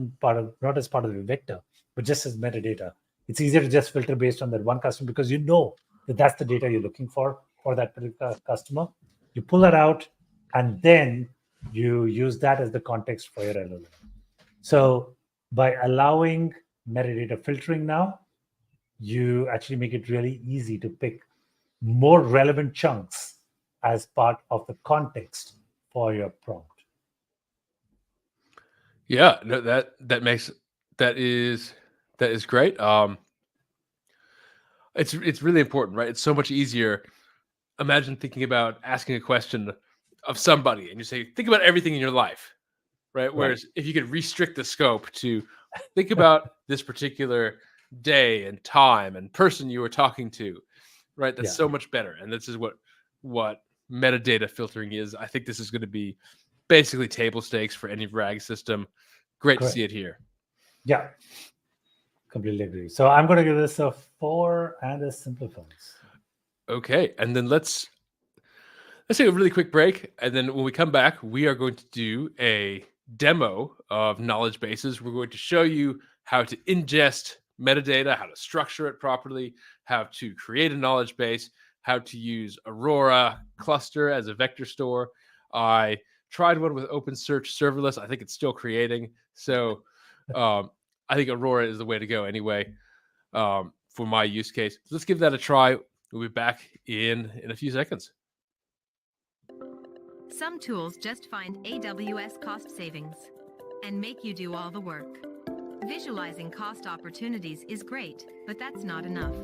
as part of the vector, but just as metadata. It's easier to just filter based on that one customer because you know that that's the data you're looking for that particular customer. You pull that out, and then you use that as the context for your LLM. So by allowing metadata filtering now, you actually make it really easy to pick more relevant chunks as part of the context for your prompt. Yeah, no, that is great. It's really important, right? It's so much easier. Imagine thinking about asking a question of somebody, and you say, think about everything in your life, right? Whereas if you could restrict the scope to think about this particular day and time and person you were talking to, right? That's so much better. And this is what metadata filtering is. I think this is going to be basically table stakes for any RAG system. Great to see it here. Yeah, completely agree. So I'm going to give this a 4 and a simplifies. Okay, and then let's take a really quick break, and then when we come back, we are going to do a demo of knowledge bases. We're going to show you how to ingest metadata, how to structure it properly, how to create a knowledge base, how to use Aurora cluster as a vector store. I tried one with OpenSearch serverless. I think it's still creating. So I think Aurora is the way to go anyway for my use case. So let's give that a try. We'll be back in a few seconds. Some tools just find AWS cost savings and make you do all the work. Visualizing cost opportunities is great, but that's not enough.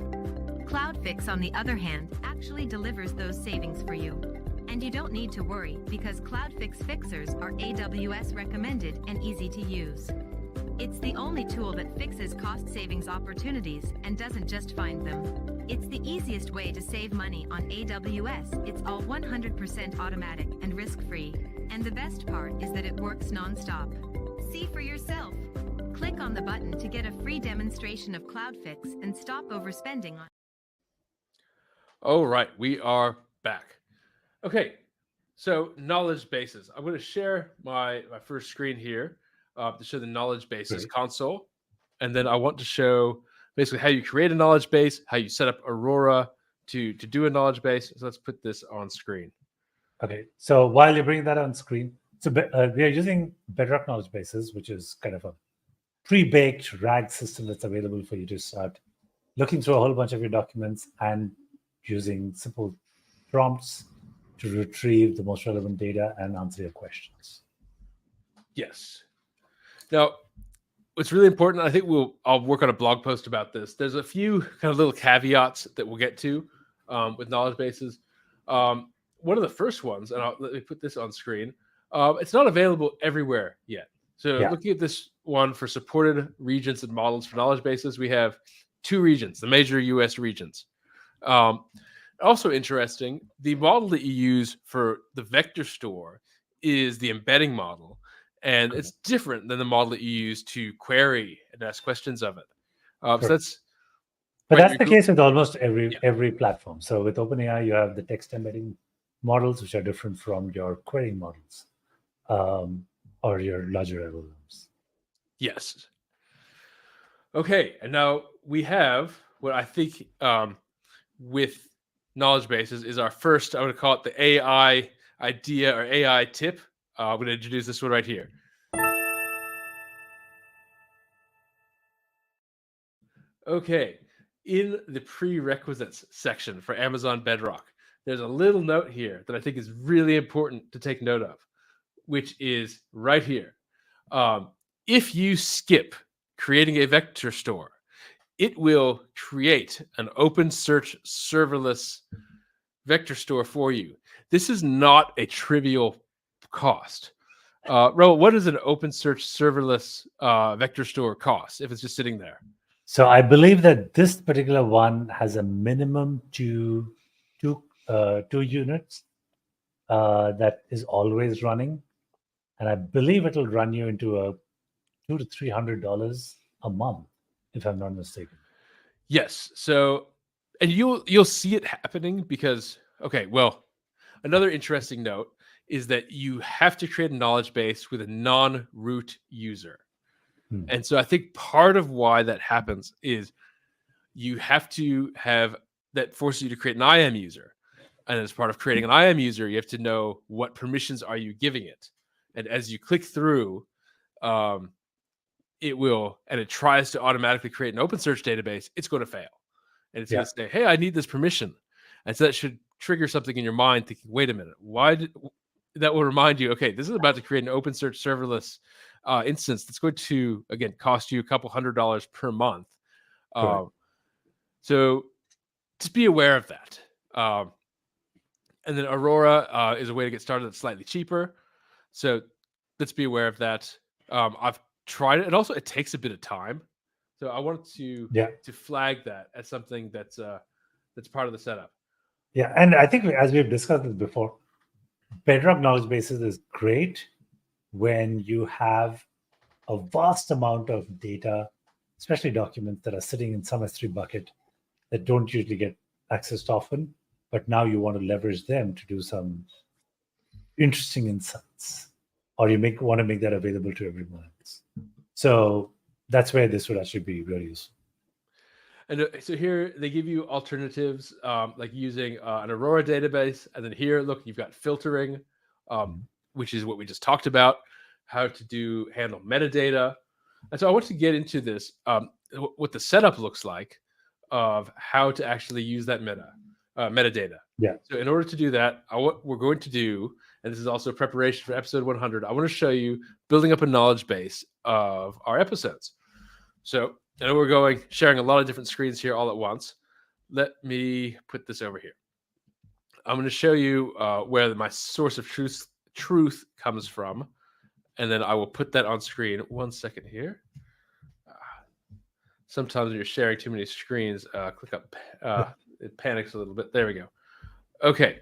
CloudFix, on the other hand, actually delivers those savings for you. And you don't need to worry because CloudFix fixers are AWS recommended and easy to use. It's the only tool that fixes cost savings opportunities and doesn't just find them. It's the easiest way to save money on AWS. It's all 100% automatic and risk-free. And the best part is that it works non-stop. See for yourself. Click on the button to get a free demonstration of CloudFix and stop overspending on. All right, we are back. Okay, so knowledge bases. I'm going to share my first screen here to show the knowledge bases console. And then I want to show basically how you create a knowledge base, how you set up Aurora to do a knowledge base. So let's put this on screen. Okay, so while you're bringing that on screen, so we are using Bedrock knowledge bases, which is kind of a pre-baked RAG system that's available for you to start looking through a whole bunch of your documents and using simple prompts to retrieve the most relevant data and answer your questions. Yes. Now, what's really important, I think I'll work on a blog post about this. There's a few kind of little caveats that we'll get to with knowledge bases. One of the first ones, and let me put this on screen, it's not available everywhere yet. So looking at this one for supported regions and models for knowledge bases, we have 2 regions, the major US regions. Also interesting, the model that you use for the vector store is the embedding model, and it's different than the model that you use to query and ask questions of it. So that's the case with almost every platform. So with OpenAI, you have the text embedding models, which are different from your querying models or your larger LLMs. Yes. Okay, and now we have what I think with knowledge bases is our first, I would call it the AI idea or AI tip. I'm going to introduce this one right here. Okay, in the prerequisites section for Amazon Bedrock, there's a little note here that I think is really important to take note of, which is right here. If you skip creating a vector store, it will create an open search serverless vector store for you. This is not a trivial cost. Rahul, what does an open search serverless vector store cost if it's just sitting there? So I believe that this particular one has a minimum two units that is always running, and I believe it'll run you into a $200 to $300 a month, if I'm not mistaken. Yes. So, and you'll see it happening because well, another interesting note is that you have to create a knowledge base with a non-root user. And so I think part of why that happens is you have to have that forces you to create an IAM user. And as part of creating an IAM user, you have to know what permissions are you giving it. And as you click through, it will, and it tries to automatically create an open search database, it's going to fail. And it's going to say, hey, I need this permission. And so that should trigger something in your mind thinking, wait a minute, that will remind you, okay, this is about to create an open search serverless instance that's going to, again, cost you a couple $100 per month. So just be aware of that. And then Aurora is a way to get started that's slightly cheaper. So let's be aware of that. I've tried it. And also it takes a bit of time. So I wanted to flag that as something that's part of the setup. Yeah, and I think as we've discussed this before, Bedrock knowledge bases is great when you have a vast amount of data, especially documents that are sitting in some S3 bucket that don't usually get accessed often, but now you want to leverage them to do some interesting insights, or you want to make that available to everyone else. So that's where this would actually be very useful. And so here they give you alternatives, like using an Aurora database. And then here, look, you've got filtering, which is what we just talked about, how to handle metadata. And so I want to get into this, what the setup looks like of how to actually use that metadata. Yeah. So in order to do that, what we're going to do, and this is also preparation for episode 100, I want to show you building up a knowledge base of our episodes. So I know we're sharing a lot of different screens here all at once. Let me put this over here. I'm going to show you where my source of truth comes from, and then I will put that on screen. 1 second here. Sometimes when you're sharing too many screens, click up. It panics a little bit. There we go. Okay.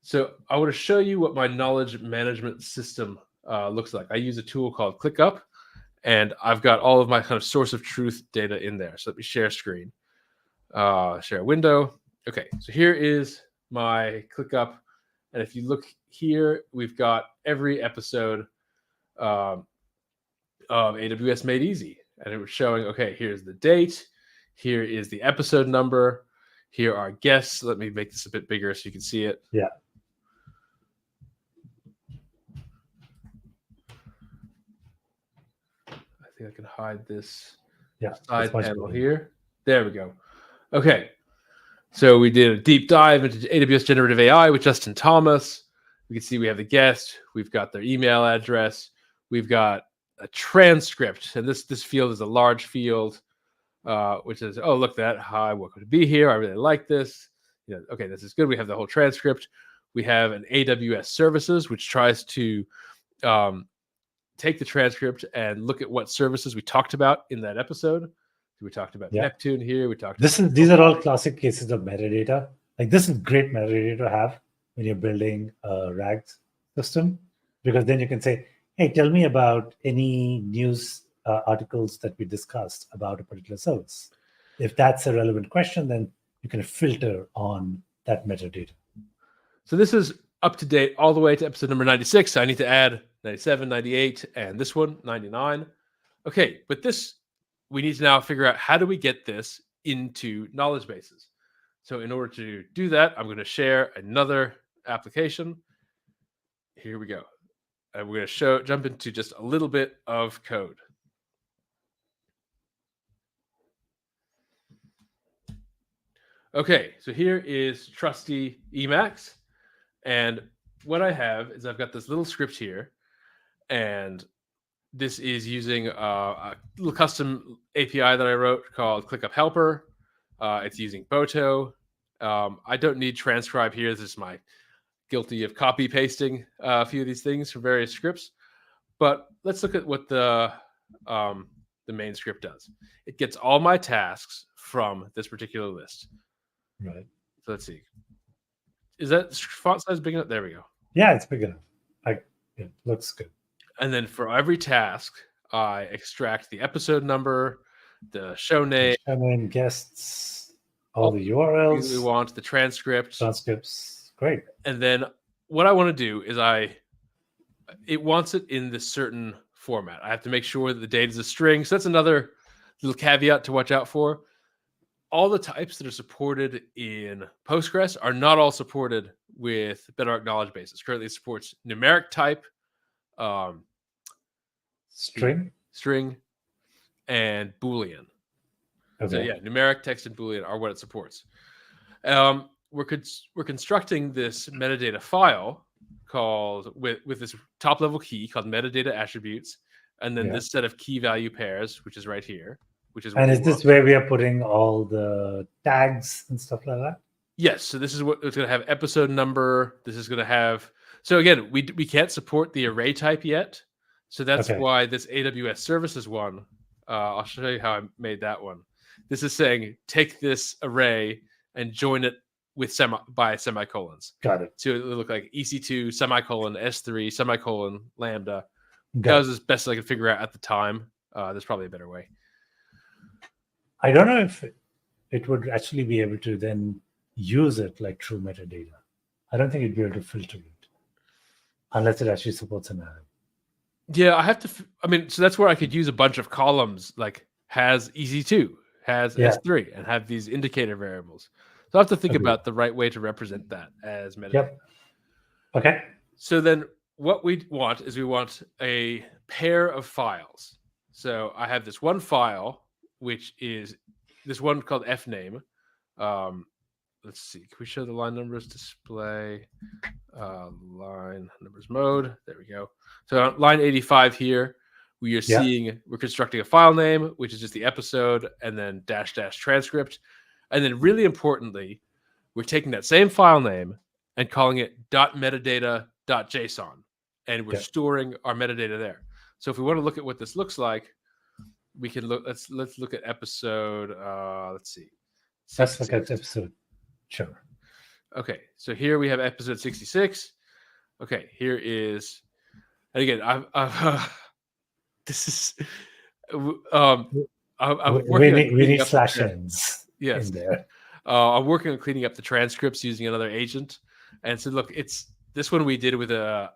So I want to show you what my knowledge management system looks like. I use a tool called ClickUp. And I've got all of my kind of source of truth data in there. So let me share screen, share a window. Okay, so here is my ClickUp. And if you look here, we've got every episode of AWS Made Easy. And it was showing, okay, here's the date. Here is the episode number. Here are guests. Let me make this a bit bigger so you can see it. Yeah. I think I can hide this side panel here. There we go. Okay. So we did a deep dive into AWS Generative AI with Justin Thomas. We can see we have the guest. We've got their email address. We've got a transcript. And this field is a large field, which is, oh, look, hi, welcome to be here. I really like this. Okay, this is good. We have the whole transcript. We have an AWS services, which tries to take the transcript and look at what services we talked about in that episode. We talked about Neptune here. These are all classic cases of metadata. Like this is great metadata to have when you're building a RAGs system, because then you can say, hey, tell me about any news articles that we discussed about a particular service. If that's a relevant question, then you can filter on that metadata. So this is up to date all the way to episode number 96. So I need to add 97, 98, and this one, 99. Okay, but this, we need to now figure out how do we get this into knowledge bases. So in order to do that, I'm going to share another application. Here we go. And we're going to jump into just a little bit of code. Okay, so here is trusty Emacs. And what I have is I've got this little script here. And this is using a little custom API that I wrote called ClickUp Helper. It's using Boto. I don't need transcribe here. This is my guilty of copy pasting a few of these things from various scripts. But let's look at what the main script does. It gets all my tasks from this particular list. Right. So let's see. Is that font size big enough? There we go. Yeah, it's big enough. It looks good. And then for every task, I extract the episode number, the show name, Guests, all all the things URLs, we want, the transcript. transcripts. Great. And then what I want to do is it wants it in this certain format. I have to make sure that the data is a string. So that's another little caveat to watch out for. All the types that are supported in Postgres are not all supported with Bedrock knowledge bases. Currently, it supports numeric type, String. and Boolean. Okay. So yeah, numeric, text, and Boolean are what it supports. We're constructing this metadata file called with this top level key called metadata attributes, and then this set of key value pairs, which is right here. And is this where we are putting all the tags and stuff like that? Yes. So this is what it's going to have episode number. This is going to have. So again, we can't support the array type yet. So that's why this AWS services one. I'll show you how I made that one. This is saying take this array and join it with by semicolons. Got it. So it'll look like EC2 semicolon S3 semicolon lambda. Got That it. was as best I could figure out at the time. There's probably a better way. I don't know if it would actually be able to then use it like true metadata. I don't think it'd be able to filter it unless it actually supports an array. Yeah, I have to. So that's where I could use a bunch of columns, like has EC2, has S3, and have these indicator variables. So I have to think about the right way to represent that as metadata. Yep. Okay. So then what we want is we want a pair of files. So I have this one file, which is this one called fname. Let's see. Can we show the line numbers? Display line numbers mode. There we go. So on line 85 here, we're constructing a file name, which is just the episode, and then -- transcript. And then really importantly, we're taking that same file name and calling it .metadata.json. And we're storing our metadata there. So if we want to look at what this looks like, we can look. Let's look at episode. Let's see. Let's look at episode. Sure. Okay, so here we have episode 66. Okay, here is, and again, this is. We need slash ends. Yes. In there. I'm working on cleaning up the transcripts using another agent, and so look, it's this one we did with a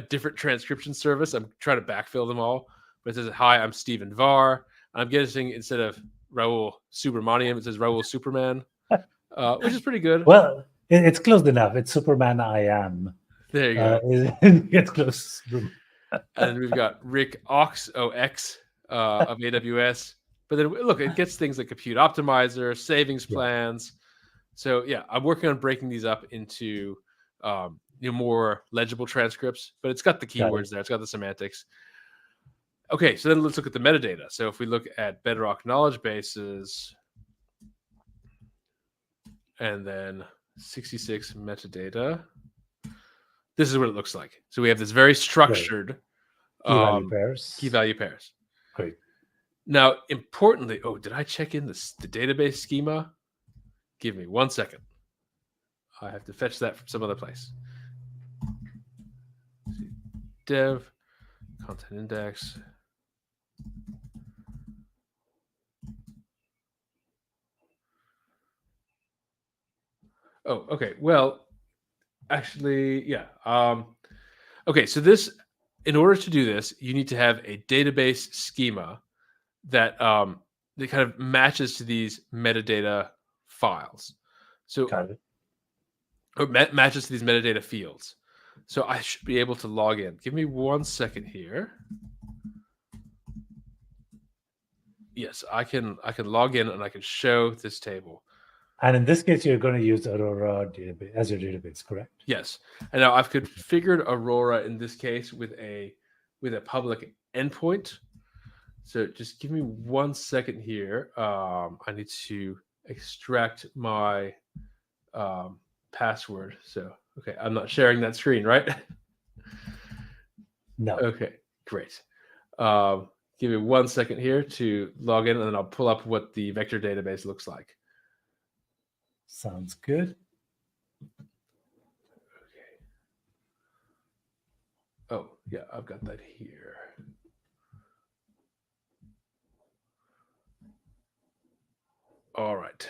different transcription service. I'm trying to backfill them all. But it says, "Hi, I'm Stephen Var." I'm guessing instead of Rahul Subramaniam, it says Rahul Superman, which is pretty good. Well, it's close enough. It's Superman I am. There you go. It's close. And we've got Rick Ox, OX of AWS. But then, look, it gets things like compute optimizer, savings plans. So, yeah, I'm working on breaking these up into more legible transcripts. But it's got the keywords there. It's got the semantics. Okay, so then let's look at the metadata. So if we look at Bedrock knowledge bases and then 66 metadata, this is what it looks like. So we have this very structured key value pairs. Great. Now, importantly, did I check in the database schema? Give me 1 second. I have to fetch that from some other place. Dev, content index. Oh, okay. Well, actually, yeah. Okay, so this, in order to do this, you need to have a database schema that that kind of matches to these metadata files. So Got it. or matches to these metadata fields. So I should be able to log in. Give me 1 second here. Yes, I can log in and I can show this table. And in this case, you're going to use Aurora database as your database, correct? Yes. And now I've configured Aurora in this case with a public endpoint. So just give me 1 second here. I need to extract my password. So, okay, I'm not sharing that screen, right? No. Okay, great. Give me 1 second here to log in, and then I'll pull up what the vector database looks like. Sounds good. Okay. Oh, yeah, I've got that here. All right.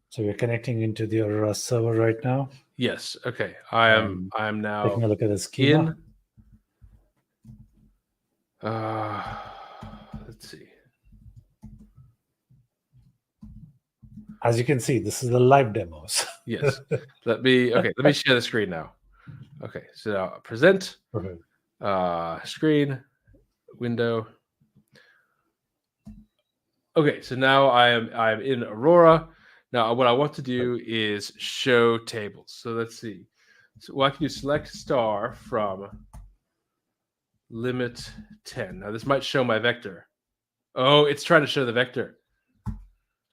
So we're connecting into the Aurora server right now. Yes. Okay. I am now Taking a look at the schema. Let's see. As you can see, this is the live demos. Yes. Let me share the screen now. Okay. So now present, screen, window. Okay. So now I am in Aurora. Now, what I want to do is show tables. So let's see. So what I can do, select star from limit 10. Now, this might show my vector. Oh, it's trying to show the vector.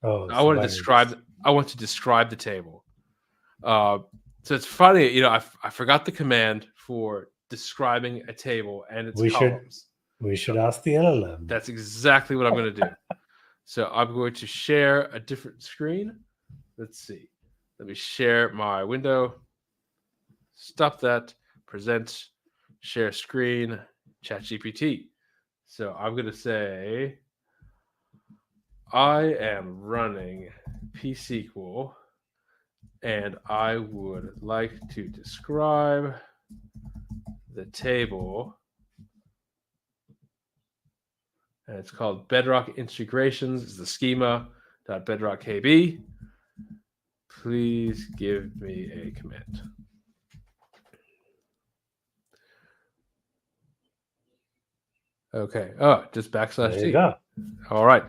Oh, I want to describe the table. So it's funny, you know, I forgot the command for describing a table and its columns. We should ask the LLM. That's exactly what I'm going to do. So I'm going to share a different screen. Let's see. Let me share my window. Stop that. Present. Share screen. ChatGPT. So I'm going to say, I am running pSQL, and I would like to describe the table. And it's called Bedrock Integrations. It's the schema.bedrock KB. Please give me a command. Okay. Oh, just backslash There T. you go. All right.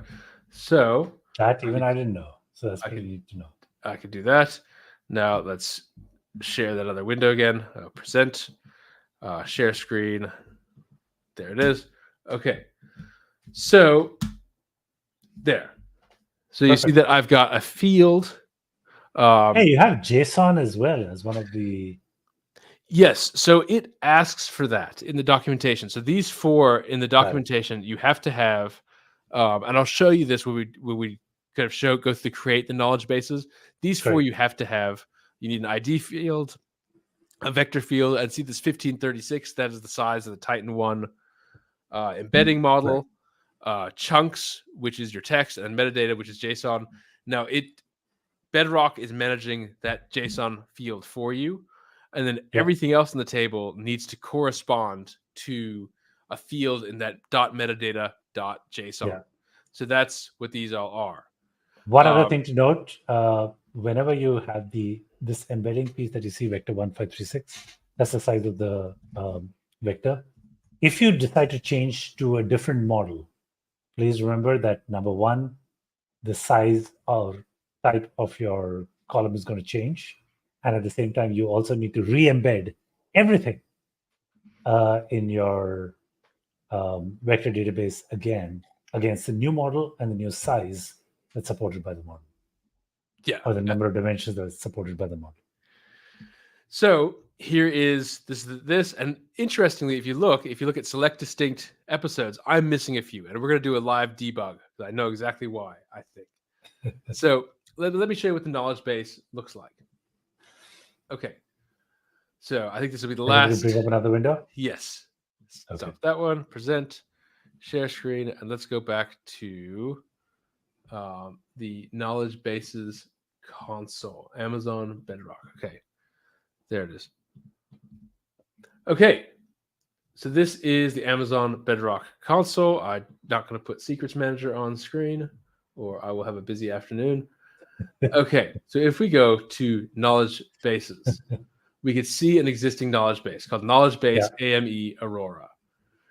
So That even I didn't know. So that's pretty neat to know. I could do that. Now let's share that other window again. Present, share screen. There it is. Okay. So there. So you see that I've got a field. Hey, you have JSON as well as one of the. Yes. So it asks for that in the documentation. So these four in the documentation, you have to have, and I'll show you this when we kind of go through create the knowledge bases. These four you have to have. You need an ID field, a vector field, and see this 1536. That is the size of the Titan 1 embedding model. Chunks, which is your text, and metadata, which is JSON. Now Bedrock is managing that JSON field for you, and then everything else in the table needs to correspond to a field in that .metadata.json. Yeah. So that's what these all are. One other thing to note: whenever you have this embedding piece that you see, vector 1536, that's the size of the vector. If you decide to change to a different model, please remember that number one, the size or type of your column is going to change. And at the same time, you also need to re-embed everything in your vector database again against the new model and the new size that's supported by the model. Yeah. Or the number of dimensions that's supported by the model. So here is this. And interestingly, if you look at select distinct episodes, I'm missing a few. And we're going to do a live debug. I know exactly why, I think. So let me show you what the knowledge base looks like. Okay. So I think this will be the last. Bring up another window? Yes. Stop that one. Present, share screen, and let's go back to the knowledge bases console, Amazon Bedrock. Okay, there it is. Okay, so this is the Amazon Bedrock console. I'm not going to put Secrets Manager on screen, or I will have a busy afternoon. Okay, so if we go to knowledge bases, we could see an existing knowledge base called Knowledge Base AME Aurora.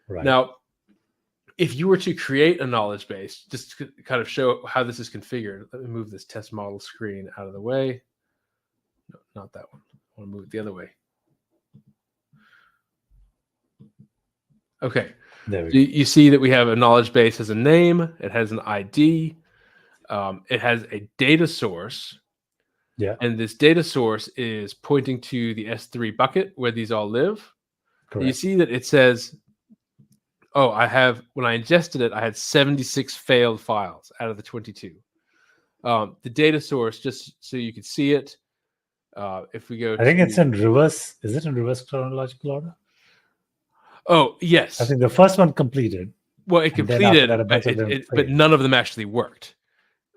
Right. Now, if you were to create a knowledge base, just to kind of show how this is configured, let me move this test model screen out of the way. No, not that one. I want to move it the other way. Okay. There we go. You see that we have a knowledge base as a name. It has an ID. It has a data source. Yeah. And this data source is pointing to the S3 bucket where these all live. Correct. You see that it says, oh, when I ingested it, I had 76 failed files out of the 22. The data source, just so you can see it, if we go I think it's in reverse. Is it in reverse chronological order? Oh, yes. I think the first one completed. Well, it completed, that, but none of them actually worked.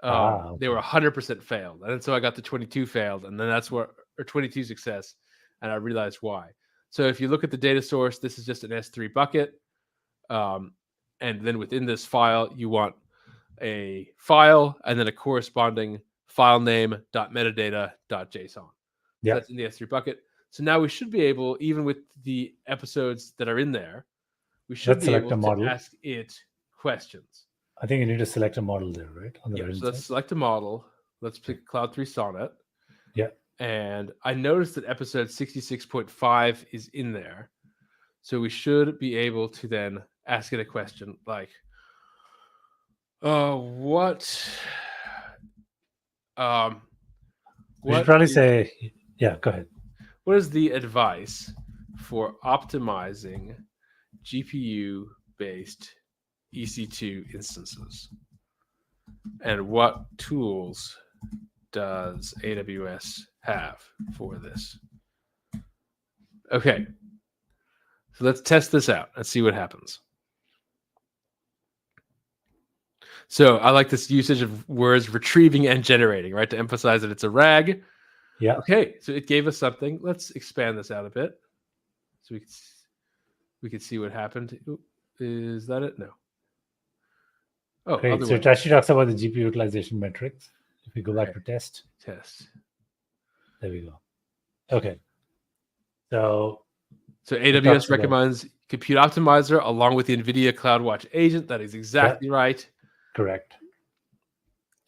Okay. They were 100% failed. And so I got the 22 failed, and then or 22 success, and I realized why. So if you look at the data source, this is just an S3 bucket. And then within this file, you want a file and then a corresponding file name .metadata.json. Yeah. That's in the S3 bucket. So now we should be able, even with the episodes that are in there, we should be able to ask it questions. I think you need to select a model there, right? On the yeah, right so let's select a model. Let's pick Cloud 3 Sonnet. Yeah. And I noticed that episode 66.5 is in there. So we should be able to then ask it a question like, what we should probably say, yeah, go ahead. What is the advice for optimizing GPU-based EC2 instances? And what tools does AWS have for this? Okay. So let's test this out and see what happens. So I like this usage of words retrieving and generating, right? To emphasize that it's a RAG. Yeah. Okay. So it gave us something. Let's expand this out a bit. So we could see what happened. Is that it? No. Oh, great. So it actually talks about the GPU utilization metrics. If we go back to test. There we go. Okay. So AWS recommends Compute Optimizer along with the NVIDIA CloudWatch agent. That is exactly right. Correct.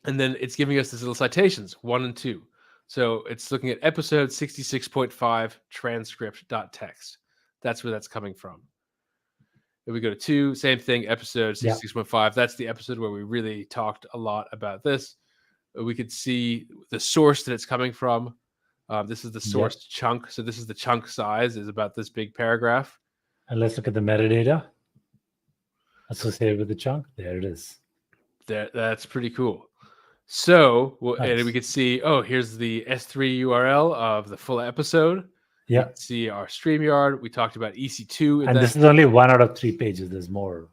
And then it's giving us these little citations, 1 and 2. So it's looking at episode 66.5 transcript.txt. That's where that's coming from. If we go to 2, same thing, episode 66.5. That's the episode where we really talked a lot about this. We could see the source that it's coming from. This is the source chunk. So this is the chunk size, is about this big paragraph. And let's look at the metadata associated with the chunk. There it is. That's pretty cool. So, and we could see, here's the S3 URL of the full episode. Yeah. You can see our StreamYard. We talked about EC2. And this is only 1 out of 3 pages. There's more.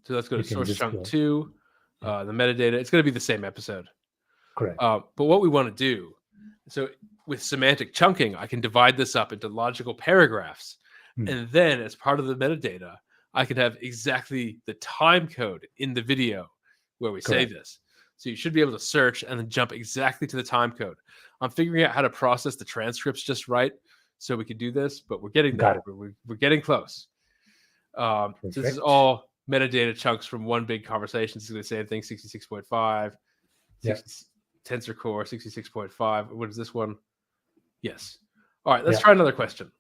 So let's go to source chunk 2. The metadata. It's going to be the same episode. Correct. But what we want to do, so with semantic chunking, I can divide this up into logical paragraphs. And then as part of the metadata, I can have exactly the time code in the video where we say this. So you should be able to search and then jump exactly to the time code. I'm figuring out how to process the transcripts just right so we can do this, but we're getting there. We're getting close. So this is all metadata chunks from one big conversation. This is the same thing, 66.5, Tensor Core, 66.5. What is this one? Yes. All right, let's try another question.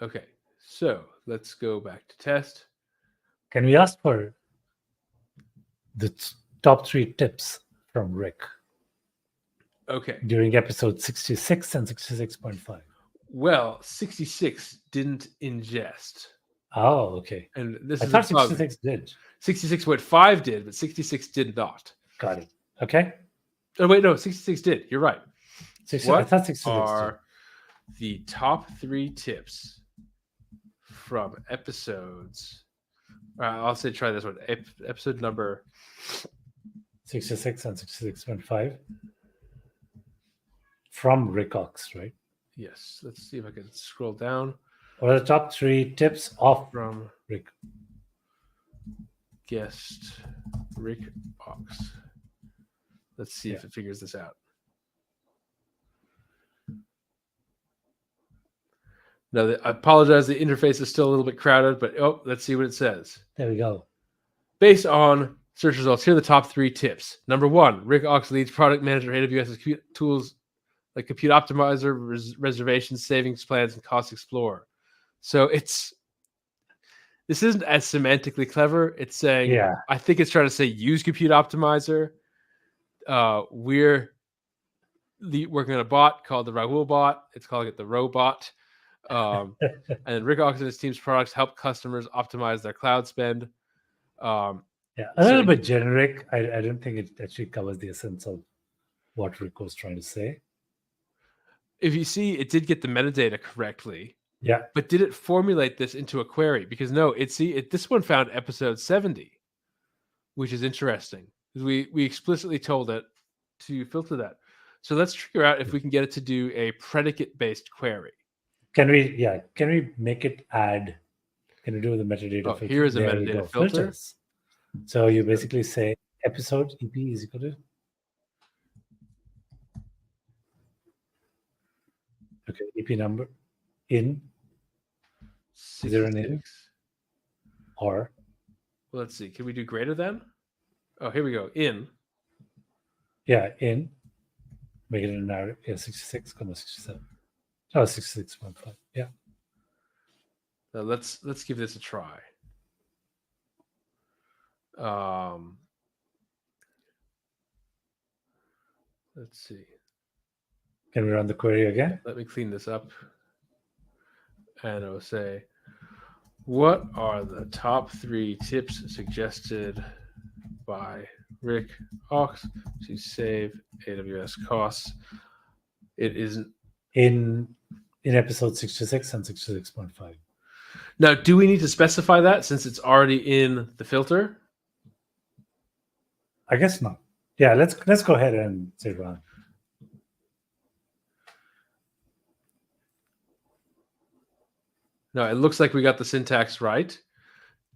Okay, so let's go back to test. Can we ask for the top 3 tips from Rick? Okay. During episode 66 and 66.5. Well, 66 didn't ingest. Oh, okay. And this I is thought 66 did. 66.5 did, but 66 did not. Got it. Okay. Oh, wait, no, 66 did. You're right. I thought 66 are the top 3 tips from episodes. I'll say try this one. Episode number 66 and 66.5 from Rick Ox, right? Yes. Let's see if I can scroll down. What are the top 3 tips of From Rick? guest Rick Ox. Let's see if it figures this out. No, I apologize. The interface is still a little bit crowded, but let's see what it says. There we go. Based on search results, here are the top 3 tips. Number 1, Rick Ox leads product manager AWS tools like Compute Optimizer, reservations, savings plans, and Cost Explorer. So this isn't as semantically clever. It's saying, I think it's trying to say use Compute Optimizer. We're working on a bot called the Rahul bot. It's calling it the Robot. And Rick Ox and his team's products help customers optimize their cloud spend. A little bit generic. I don't think it actually covers the essence of what Rick was trying to say. If you see, it did get the metadata correctly. Yeah. But did it formulate this into a query? Because no, this one found episode 70, which is interesting. We explicitly told it to filter that. So let's figure out if we can get it to do a predicate-based query. Can we make it add? Can we do the metadata filter? Here is a metadata filter. Filters. So you basically say episode EP is equal to. Okay, EP number in. Is there an in? Or? Well, let's see. Can we do greater than? Oh, here we go. In. Yeah, in. Make it a narrow. Yeah, 66,67. Oh, 66.5. Yeah. Now let's give this a try. Let's see. Can we run the query again? Let me clean this up. And I will say, what are the top 3 tips suggested by Rick Ox to save AWS costs? It isn't in episode 66 and 66.5. Now, do we need to specify that since it's already in the filter? I guess not. Yeah, let's go ahead and say run. No, it looks like we got the syntax right.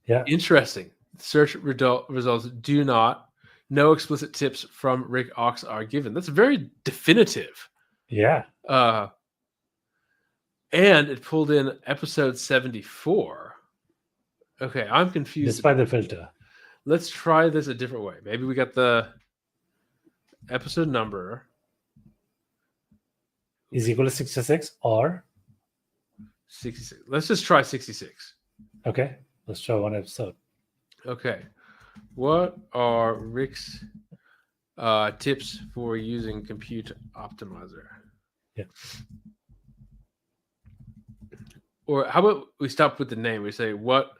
Yeah. Interesting. Search results do not. No explicit tips from Rick Ox are given. That's very definitive. Yeah. And it pulled in episode 74. Okay, I'm confused. Just by the filter. Let's try this a different way. Maybe we got the episode number is equal to 66 or 66. Let's just try 66. Okay, let's try one episode. Okay. What are Rick's tips for using Compute Optimizer? Yeah. Or how about we stop with the name? We say, what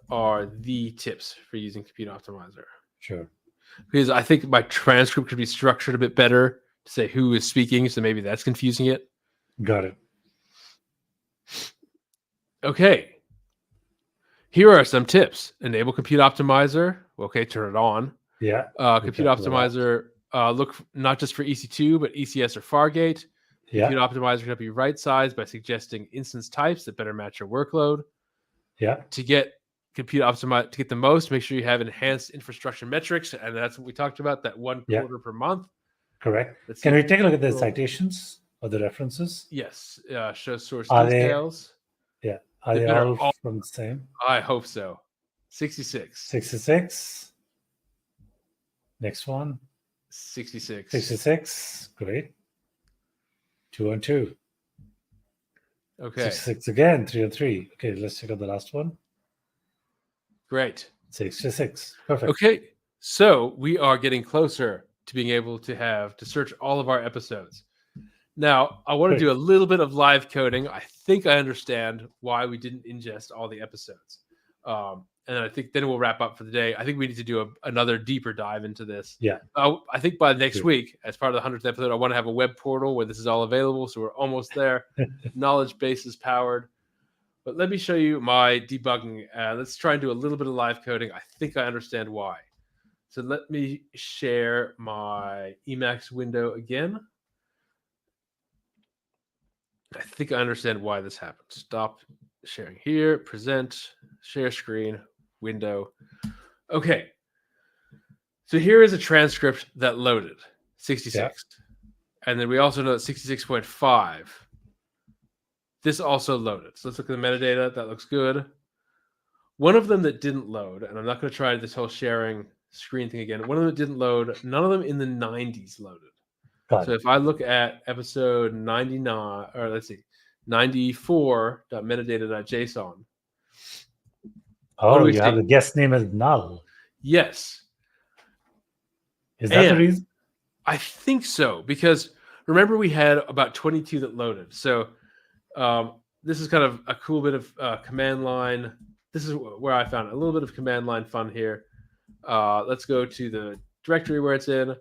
are the tips for using Compute Optimizer? Sure. Because I think my transcript could be structured a bit better to say who is speaking, so maybe that's confusing it. Got it. Okay. Here are some tips. Enable Compute Optimizer. Okay, turn it on. Yeah. Compute Optimizer, look not just for EC2, but ECS or Fargate. Yeah. Compute Optimizer can help you right size by suggesting instance types that better match your workload. Yeah. To get Compute Optimizer, to get the most, make sure you have enhanced infrastructure metrics, and that's what we talked about, that 1 quarter per month. Correct. Can we take a look at the citations or the references? Yes. Show source Are details. Are they all from the same? I hope so. 66. 66. Next one. 66. 66. Great. 2 and 2. Okay. 66 again. 3 and 3. Okay, let's check out the last one. Great. 66. Perfect. Okay. So we are getting closer to being able to search all of our episodes. Now, I want to do a little bit of live coding. I think I understand why we didn't ingest all the episodes. and I think then we'll wrap up for the day. I think we need to do another deeper dive into this. Yeah. I think by next Sure. week, as part of the 100th episode, I want to have a web portal where this is all available. So we're almost there. Knowledge base is powered. But let me show you my debugging. Let's try and do a little bit of live coding. I think I understand why. So let me share my Emacs window again. I think I understand why this happened. Stop sharing here, present, share screen, window. Okay. So here is a transcript that loaded, 66. Yeah. And then we also know that 66.5. This also loaded. So let's look at the metadata. That looks good. One of them that didn't load, and I'm not going to try this whole sharing screen thing again. One of them that didn't load, none of them in the 90s loaded. So if I look at episode 99, or let's see, 94.metadata.json. Oh, you have the guest name as null. Yes. Is that the reason? I think so, because remember we had about 22 that loaded. So this is kind of a cool bit of command line. This is where I found a little bit of command line fun here. Let's go to the directory where it's in.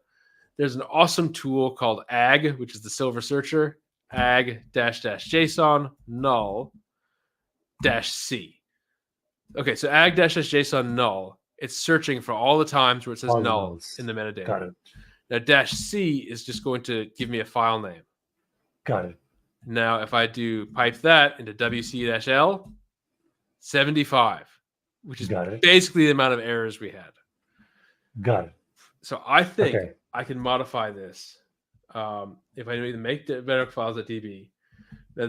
There's an awesome tool called ag, which is the silver searcher, ag-json null -c. Okay, so ag-json null, it's searching for all the times where it says all null in the metadata. Got it. Now -c is just going to give me a file name. Got it. Now, if I do pipe that into wc-l, 75, which is basically the amount of errors we had. Got it. So I think I can modify this if I either make the Bedrock files.db. Now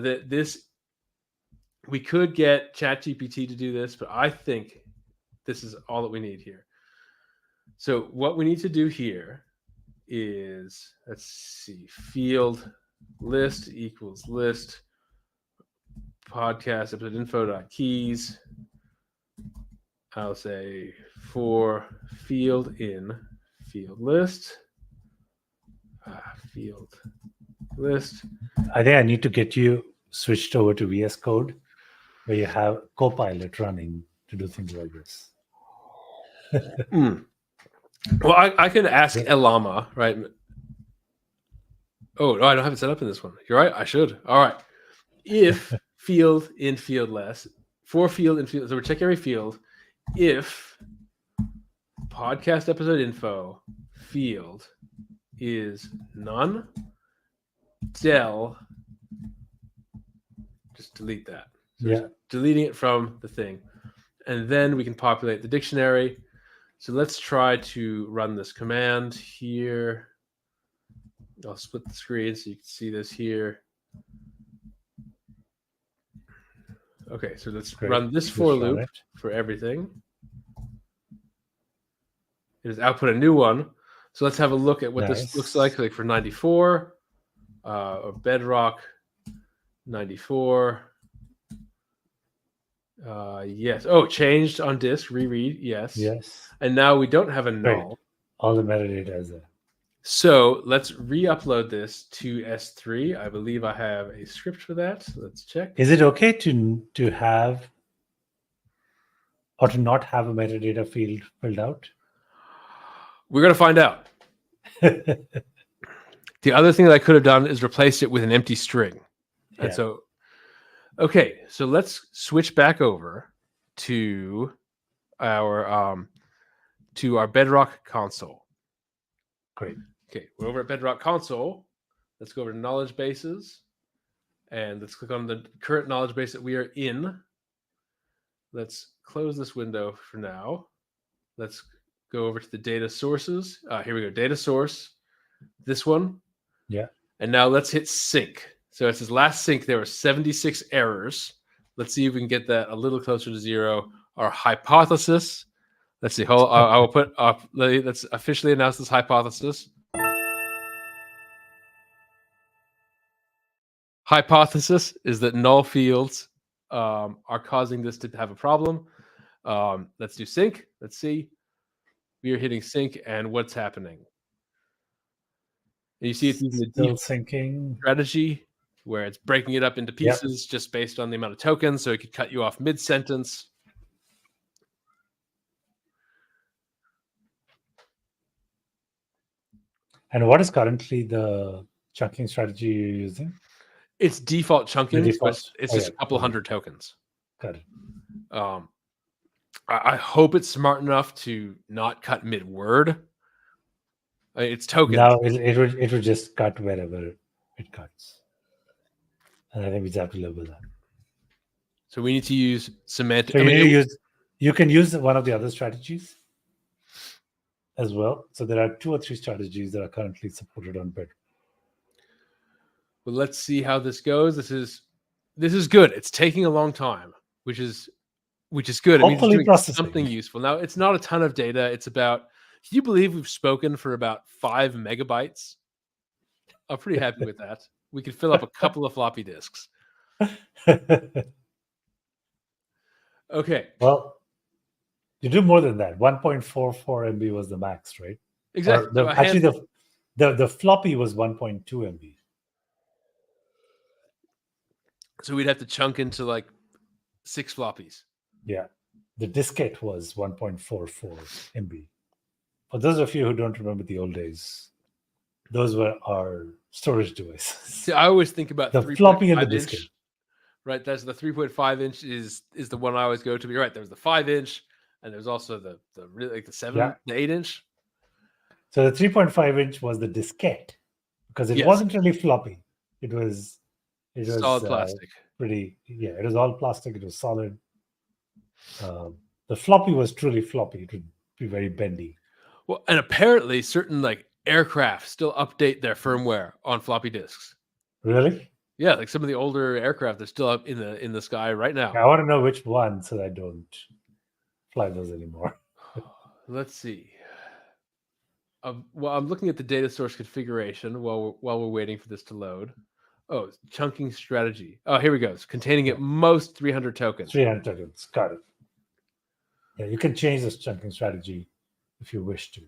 we could get ChatGPT to do this, but I think this is all that we need here. So what we need to do here is, let's see, field list equals list podcast episode info.keys. I'll say for field in field list. Field list. I think I need to get you switched over to VS Code, where you have Copilot running to do things like this. Well, I can ask Elama, right? Oh, no, I don't have it set up in this one. You're right. I should. All right. If field in field less, for field in field, so we check every field. If podcast episode info field is none, del, just delete that. So deleting it from the thing. And then we can populate the dictionary. So let's try to run this command here. I'll split the screen so you can see this here. Okay, so let's run this for loop for everything. It has output a new one. So let's have a look at what this looks like for 94, or Bedrock 94. Yes. Oh, changed on disk, reread. Yes. Yes. And now we don't have a null. All the metadata is there. So let's re-upload this to S3. I believe I have a script for that. So let's check. Is it okay to have or to not have a metadata field filled out? We're going to find out. The other thing that I could have done is replaced it with an empty string. And so, okay, so let's switch back over to our Bedrock console. Great. Okay, we're over at Bedrock console. Let's go over to knowledge bases, and let's click on the current knowledge base that we are in. Let's close this window for now. Let's go over to the data sources. Here we go, data source. This one. Yeah. And now let's hit sync. So it says last sync, there were 76 errors. Let's see if we can get that a little closer to zero. Our hypothesis. Let's see. I will put up. Let's officially announce this hypothesis. Hypothesis is that null fields are causing this to have a problem. Let's do sync. Let's see. We are hitting sync, and what's happening? And you see it's using the deep syncing strategy, where it's breaking it up into pieces just based on the amount of tokens, so it could cut you off mid-sentence. And what is currently the chunking strategy you're using? It's default chunking. So default- it's oh, just yeah, a couple okay. hundred tokens. Got it. I hope it's smart enough to not cut mid-word. It's tokens. Now it would just cut wherever it cuts. And I think we just have to live with that. So we need to use semantic. So you can use one of the other strategies as well. So there are 2 or 3 strategies that are currently supported on Bedrock. Well, let's see how this goes. This is good. It's taking a long time, which is good. It means it's Hopefully doing processing. something useful. Now, it's not a ton of data. It's about. Can you believe we've spoken for about 5 megabytes? I'm pretty happy with that. We could fill up a couple of floppy disks. Okay. Well, you do more than that. 1.44 MB was the max, right? Exactly. Or actually, the floppy was 1.2 MB. So we'd have to chunk into like 6 floppies. Yeah. The diskette was 1.44 MB. For those of you who don't remember the old days, those were our storage devices. See, I always think about The floppy and the 3.5 inch. diskette. Right, that's the 3.5 inch is the one I always go to. But you're right, there was the 5 inch, and there's also the really like the 7, Yeah. the 8 inch. So the 3.5 inch was the diskette because it Yes. wasn't really floppy. It was Solid plastic. It was all plastic. It was solid. The floppy was truly floppy. It would be very bendy. Well, and apparently certain like aircraft still update their firmware on floppy disks. Really? Yeah, like some of the older aircraft are still up in the sky right now. I want to know which one so that I don't fly those anymore. Let's see. Well, I'm looking at the data source configuration while we're waiting for this to load. Oh, chunking strategy. Oh, here we go. It's containing at most 300 tokens. 300 tokens. Got it. Yeah, you can change this chunking strategy if you wish to.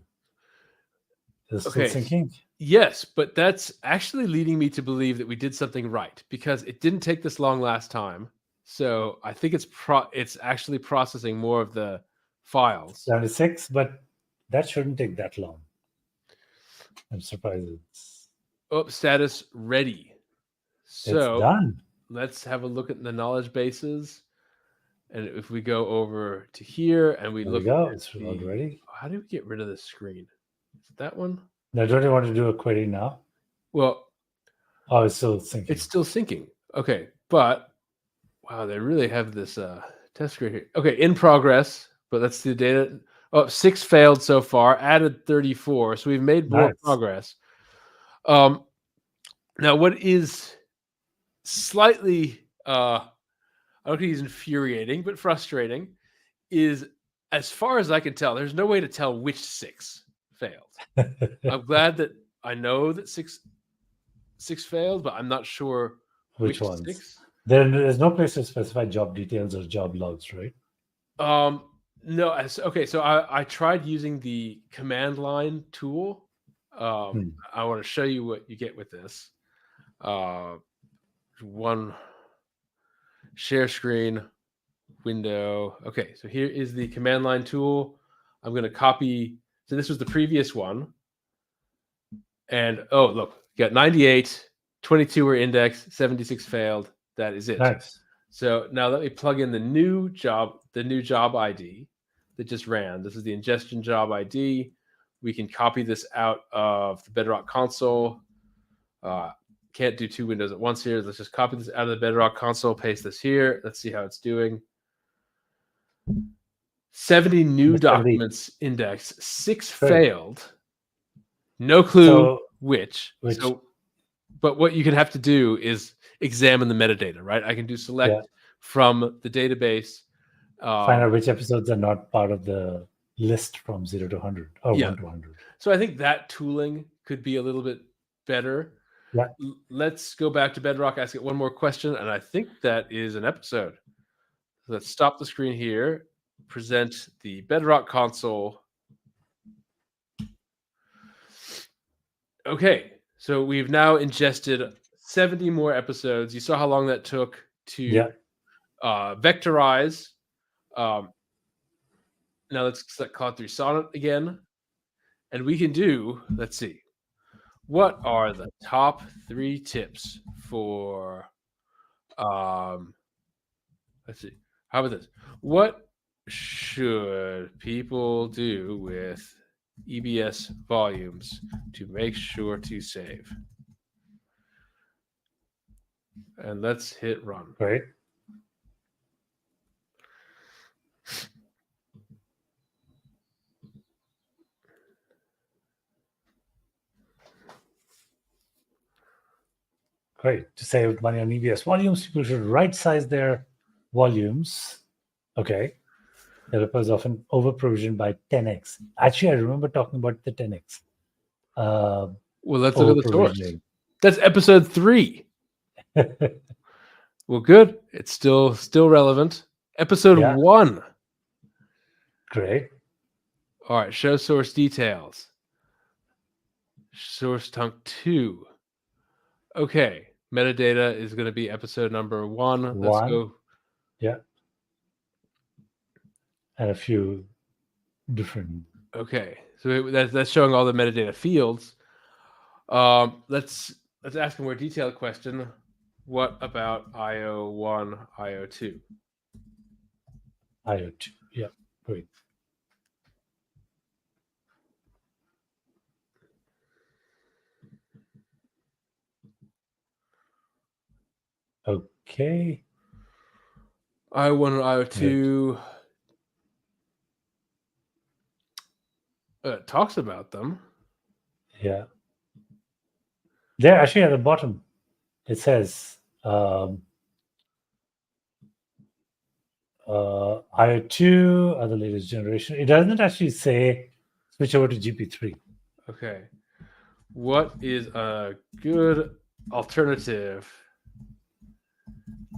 Is it still Okay. syncing? Yes, but that's actually leading me to believe that we did something right because it didn't take this long last time. So I think it's actually processing more of the files. 76, but that shouldn't take that long. I'm surprised it's Status ready. So done. let's have a look at the knowledge bases. And if we go over to here and we There look we go. at It's all ready. how do we get rid of this screen? Is it that one? Now, don't you want to do a query now? Well, Oh, it's still syncing. it's still syncing. Okay, but wow, they really have this test screen here. Okay, in progress, but let's see the data. Oh, 6 failed so far, added 34. So we've made more Nice. progress. Now, what is slightly, I don't think it's infuriating, but frustrating, is as far as I can tell, there's no way to tell which 6 failed. I'm glad that I know that 6 failed, but I'm not sure Which ones? 6. There's no place to specify job details or job logs, right? No. Okay, so I tried using the command line tool. I want to show you what you get with this. One share screen window. Okay, so here is the command line tool. I'm going to copy. So this was the previous one. And oh, look, you got 98, 22 were indexed, 76 failed. That is it. Nice. So now let me plug in the new job ID that just ran. This is the ingestion job ID. We can copy this out of the Bedrock console. Can't do 2 windows at once here. Let's just copy this out of the Bedrock console, paste this here. Let's see how it's doing. 70 new documents indexed, 6 failed. No clue which. So, but what you can have to do is examine the metadata, right? I can do select from the database. Find out which episodes are not part of the list from 0 to 100 or 1 to 100. So I think that tooling could be a little bit better. Yeah. Let's go back to Bedrock, ask it one more question, and I think that is an episode. So let's stop the screen here, present the Bedrock console. Okay, so we've now ingested 70 more episodes. You saw how long that took to vectorize. Now let's cloud through Sonnet again. And we can do, let's see. What are the top 3 tips for let's see. How about this? What should people do with EBS volumes to make sure to save? And let's hit run. Right. Great. To save money on EBS volumes, people should right-size their volumes. Okay. Developers often over-provision by 10x. Actually, I remember talking about the 10x. Well, let's look at the source. Over-provisioning. That's episode 3. Well, good. It's still relevant. Episode Yeah. 1. Great. All right. Show source details. Source tunk 2. Okay. Metadata is going to be episode number 1. Let's go. Yeah. And a few different. Okay. So that's showing all the metadata fields. Let's ask a more detailed question. What about IO1, IO2? IO2. Yeah. Great. Okay. IO1 and IO2 talks about them. Yeah. There, actually, at the bottom, it says IO2 are the latest generation. It doesn't actually say switch over to GP3. Okay. What is a good alternative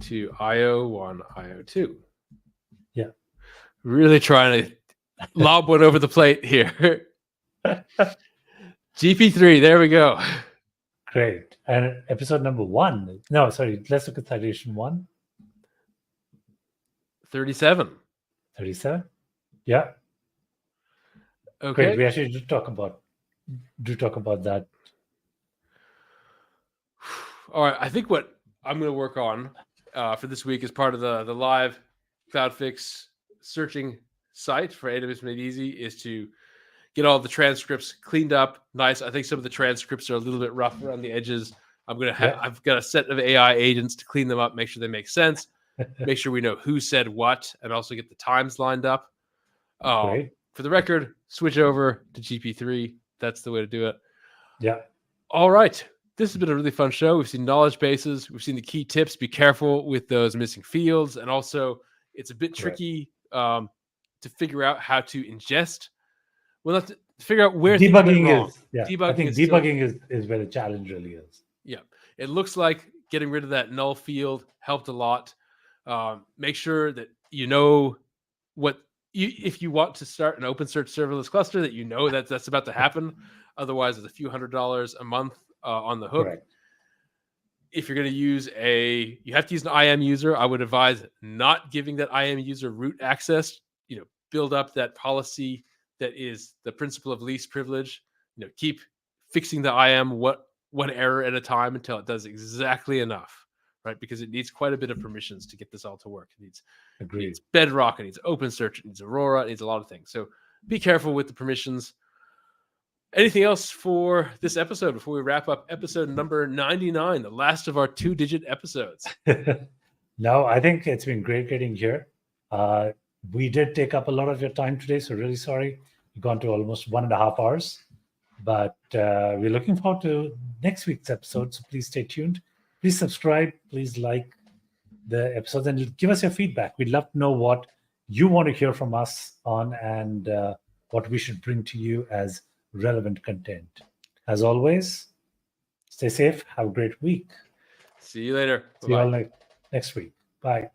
to IO1, IO2? Yeah. Really trying to lob one over the plate here. GP3, there we go. Great. And episode number 1. No, sorry. Let's look at citation 1. 37. 37. Yeah. Okay. Great. We actually do talk about that. All right. I think what I'm going to work on for this week as part of the live CloudFix searching site for AWS Made Easy is to get all the transcripts cleaned up nice. I think some of the transcripts are a little bit rough around the edges. I've got a set of AI agents to clean them up, make sure they make sense, make sure we know who said what, and also get the times lined up. Great. For the record, switch over to GP3. That's the way to do it. Yeah. All right. This has been a really fun show. We've seen knowledge bases. We've seen the key tips. Be careful with those missing fields. And also, it's a bit tricky to figure out how to ingest. We'll have to figure out where debugging wrong. is. Yeah. Debugging I think is debugging is where the challenge really is. Yeah. It looks like getting rid of that null field helped a lot. Make sure that you know if you want to start an OpenSearch serverless cluster, that you know that's about to happen. Otherwise, it's a few $100s a month on the hook. Correct. If you're going to use you have to use an IAM user. I would advise not giving that IAM user root access. Build up that policy that is the principle of least privilege. Keep fixing the IAM one error at a time until it does exactly enough, right? Because it needs quite a bit of permissions to get this all to work. It needs Bedrock, it needs OpenSearch, it needs Aurora, it needs a lot of things. So be careful with the permissions. Anything else for this episode before we wrap up episode number 99, the last of our 2-digit episodes? No, I think it's been great getting here. We did take up a lot of your time today, so really sorry. We've gone to almost 1.5 hours, but we're looking forward to next week's episode, so please stay tuned. Please subscribe. Please like the episodes and give us your feedback. We'd love to know what you want to hear from us on and what we should bring to you as relevant content. As always, stay safe. Have a great week. See you later. See you all next week. Bye.